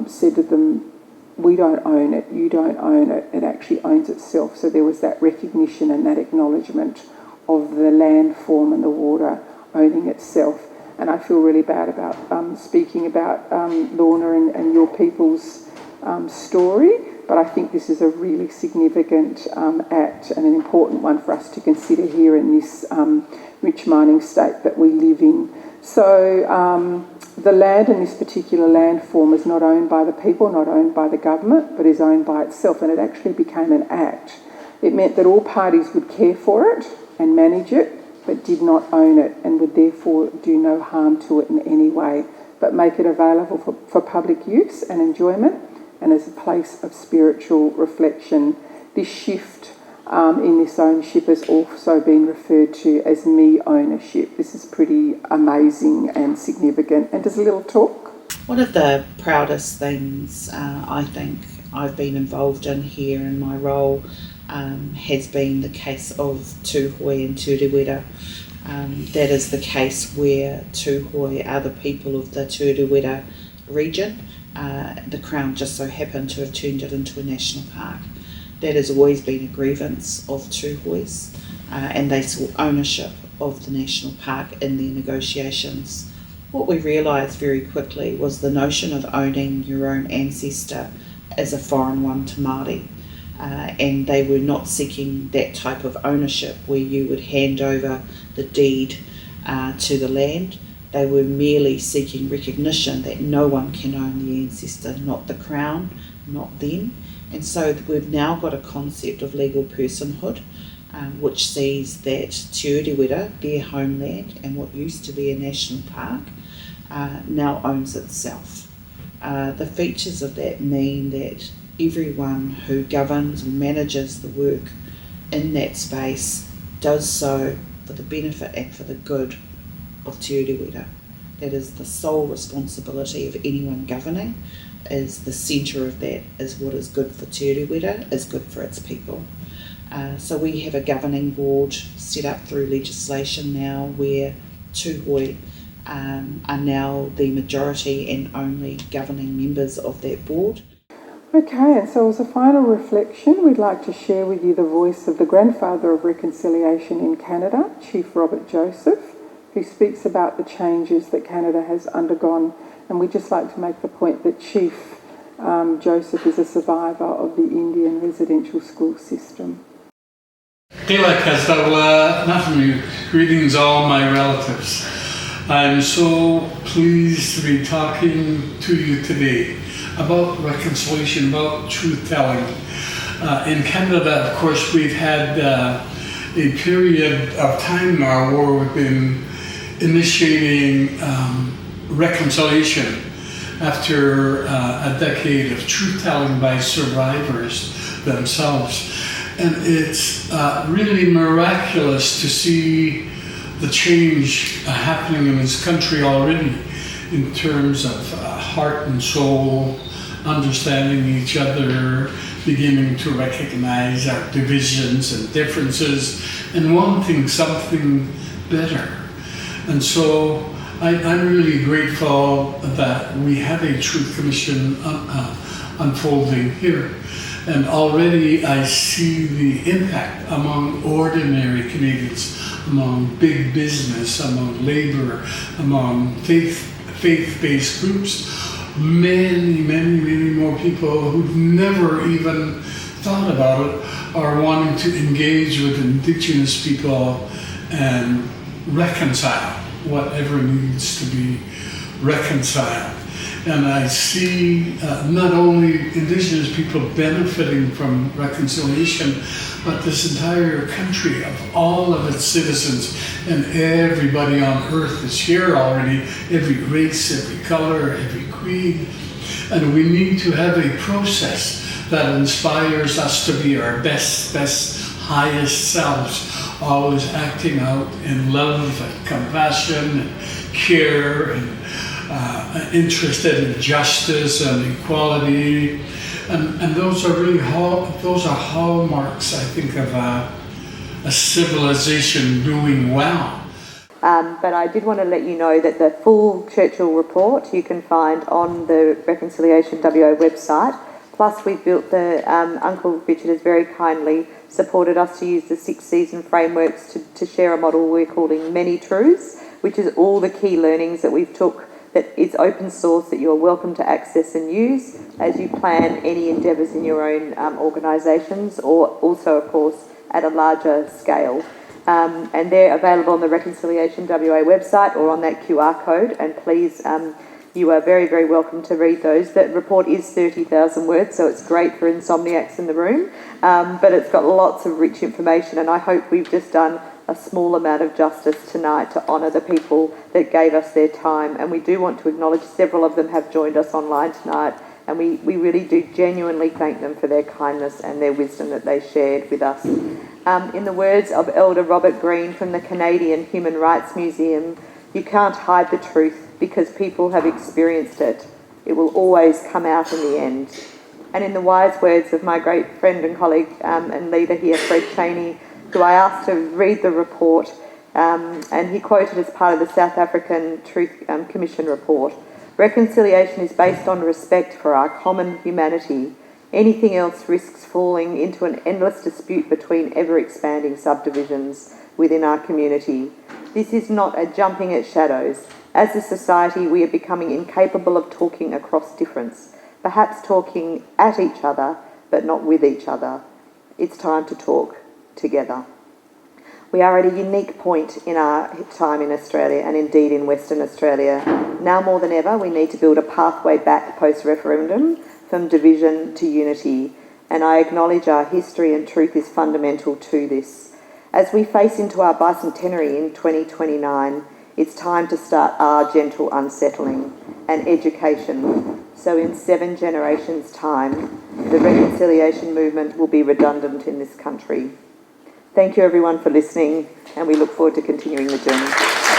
said to them, we don't own it, you don't own it, it actually owns itself. So there was that recognition and that acknowledgement of the land form and the water owning itself. And I feel really bad about speaking about Lorna and your people's story, but I think this is a really significant act and an important one for us to consider here in this rich mining state that we live in. So the land in this particular land form is not owned by the people, not owned by the government, but is owned by itself, and it actually became an act. It meant that all parties would care for it and manage it, but did not own it and would therefore do no harm to it in any way, but make it available for public use and enjoyment and as a place of spiritual reflection. This shift in this ownership has also been referred to as me ownership. This is pretty amazing and significant. And does a little talk? One of the proudest things I think I've been involved in here in my role has been the case of Tūhoe and Tūrewera. That is the case where Tūhoe are the people of the Tūrewera region. The Crown just so happened to have turned it into a national park. That has always been a grievance of Tūhoe's, and they sought ownership of the national park in their negotiations. What we realised very quickly was the notion of owning your own ancestor is a foreign one to Māori, and they were not seeking that type of ownership where you would hand over the deed to the land. They were merely seeking recognition that no one can own the ancestor, not the Crown, not them. And so we've now got a concept of legal personhood, which sees that Te Urewera, their homeland, and what used to be a national park, now owns itself. The features of that mean that everyone who governs and manages the work in that space does so for the benefit and for the good of Te Urewera. That is the sole responsibility of anyone governing, is the centre of that is what is good for Te Urewera is good for its people. So we have a governing board set up through legislation now where Tūhoe are now the majority and only governing members of that board. Okay, and so as a final reflection, we'd like to share with you the voice of the grandfather of reconciliation in Canada, Chief Robert Joseph, who speaks about the changes that Canada has undergone. And we'd just like to make the point that Chief Joseph is a survivor of the Indian residential school system. Tēlā Kastawa, Nafmu, greetings all my relatives. I'm so pleased to be talking to you today about reconciliation, about truth-telling. In Canada, of course, we've had a period of time now where we've been initiating reconciliation after a decade of truth-telling by survivors themselves. And it's really miraculous to see the change happening in this country already in terms of heart and soul, understanding each other, beginning to recognize our divisions and differences, and wanting something better. And so I'm really grateful that we have a Truth Commission unfolding here. And already I see the impact among ordinary Canadians, among big business, among labor, among faith-based groups. Many more Aboriginal people who've never even thought about it are wanting to engage with Indigenous people and reconcile whatever needs to be reconciled. And I see not only Indigenous people benefiting from reconciliation, but this entire country of all of its citizens, and everybody on earth is here already, every race, every color, every creed. And we need to have a process that inspires us to be our best, highest selves, always acting out in love and compassion and care and interested in justice and equality, and those are really those are hallmarks, I think, of a civilization doing well. But I did want to let you know that the full Churchill report you can find on the Reconciliation WA website. Plus, we've built Uncle Richard has very kindly supported us to use the 6-season frameworks to share a model we're calling Many Truths, which is all the key learnings that we've took, that it's open source, that you're welcome to access and use as you plan any endeavours in your own organisations, or also, of course, at a larger scale. And they're available on the Reconciliation WA website or on that QR code, and please, you are very, very welcome to read those. That report is 30,000 words, so it's great for insomniacs in the room, but it's got lots of rich information, and I hope we've just done a small amount of justice tonight to honour the people that gave us their time. And we do want to acknowledge several of them have joined us online tonight, and we really do genuinely thank them for their kindness and their wisdom that they shared with us. In the words of Elder Robert Green from the Canadian Human Rights Museum, you can't hide the truth because people have experienced it. It will always come out in the end. And in the wise words of my great friend and colleague and leader here, Fred Chaney, who I asked to read the report, and he quoted as part of the South African Truth Commission report, "Reconciliation is based on respect for our common humanity. Anything else risks falling into an endless dispute between ever-expanding subdivisions within our community. This is not a jumping at shadows. As a society, we are becoming incapable of talking across difference, perhaps talking at each other, but not with each other. It's time to talk together." We are at a unique point in our time in Australia, and indeed in Western Australia. Now more than ever, we need to build a pathway back post-referendum from division to unity, and I acknowledge our history and truth is fundamental to this. As we face into our bicentenary in 2029, it's time to start our gentle unsettling and education. So in 7 generations' time, the reconciliation movement will be redundant in this country. Thank you everyone for listening, and we look forward to continuing the journey.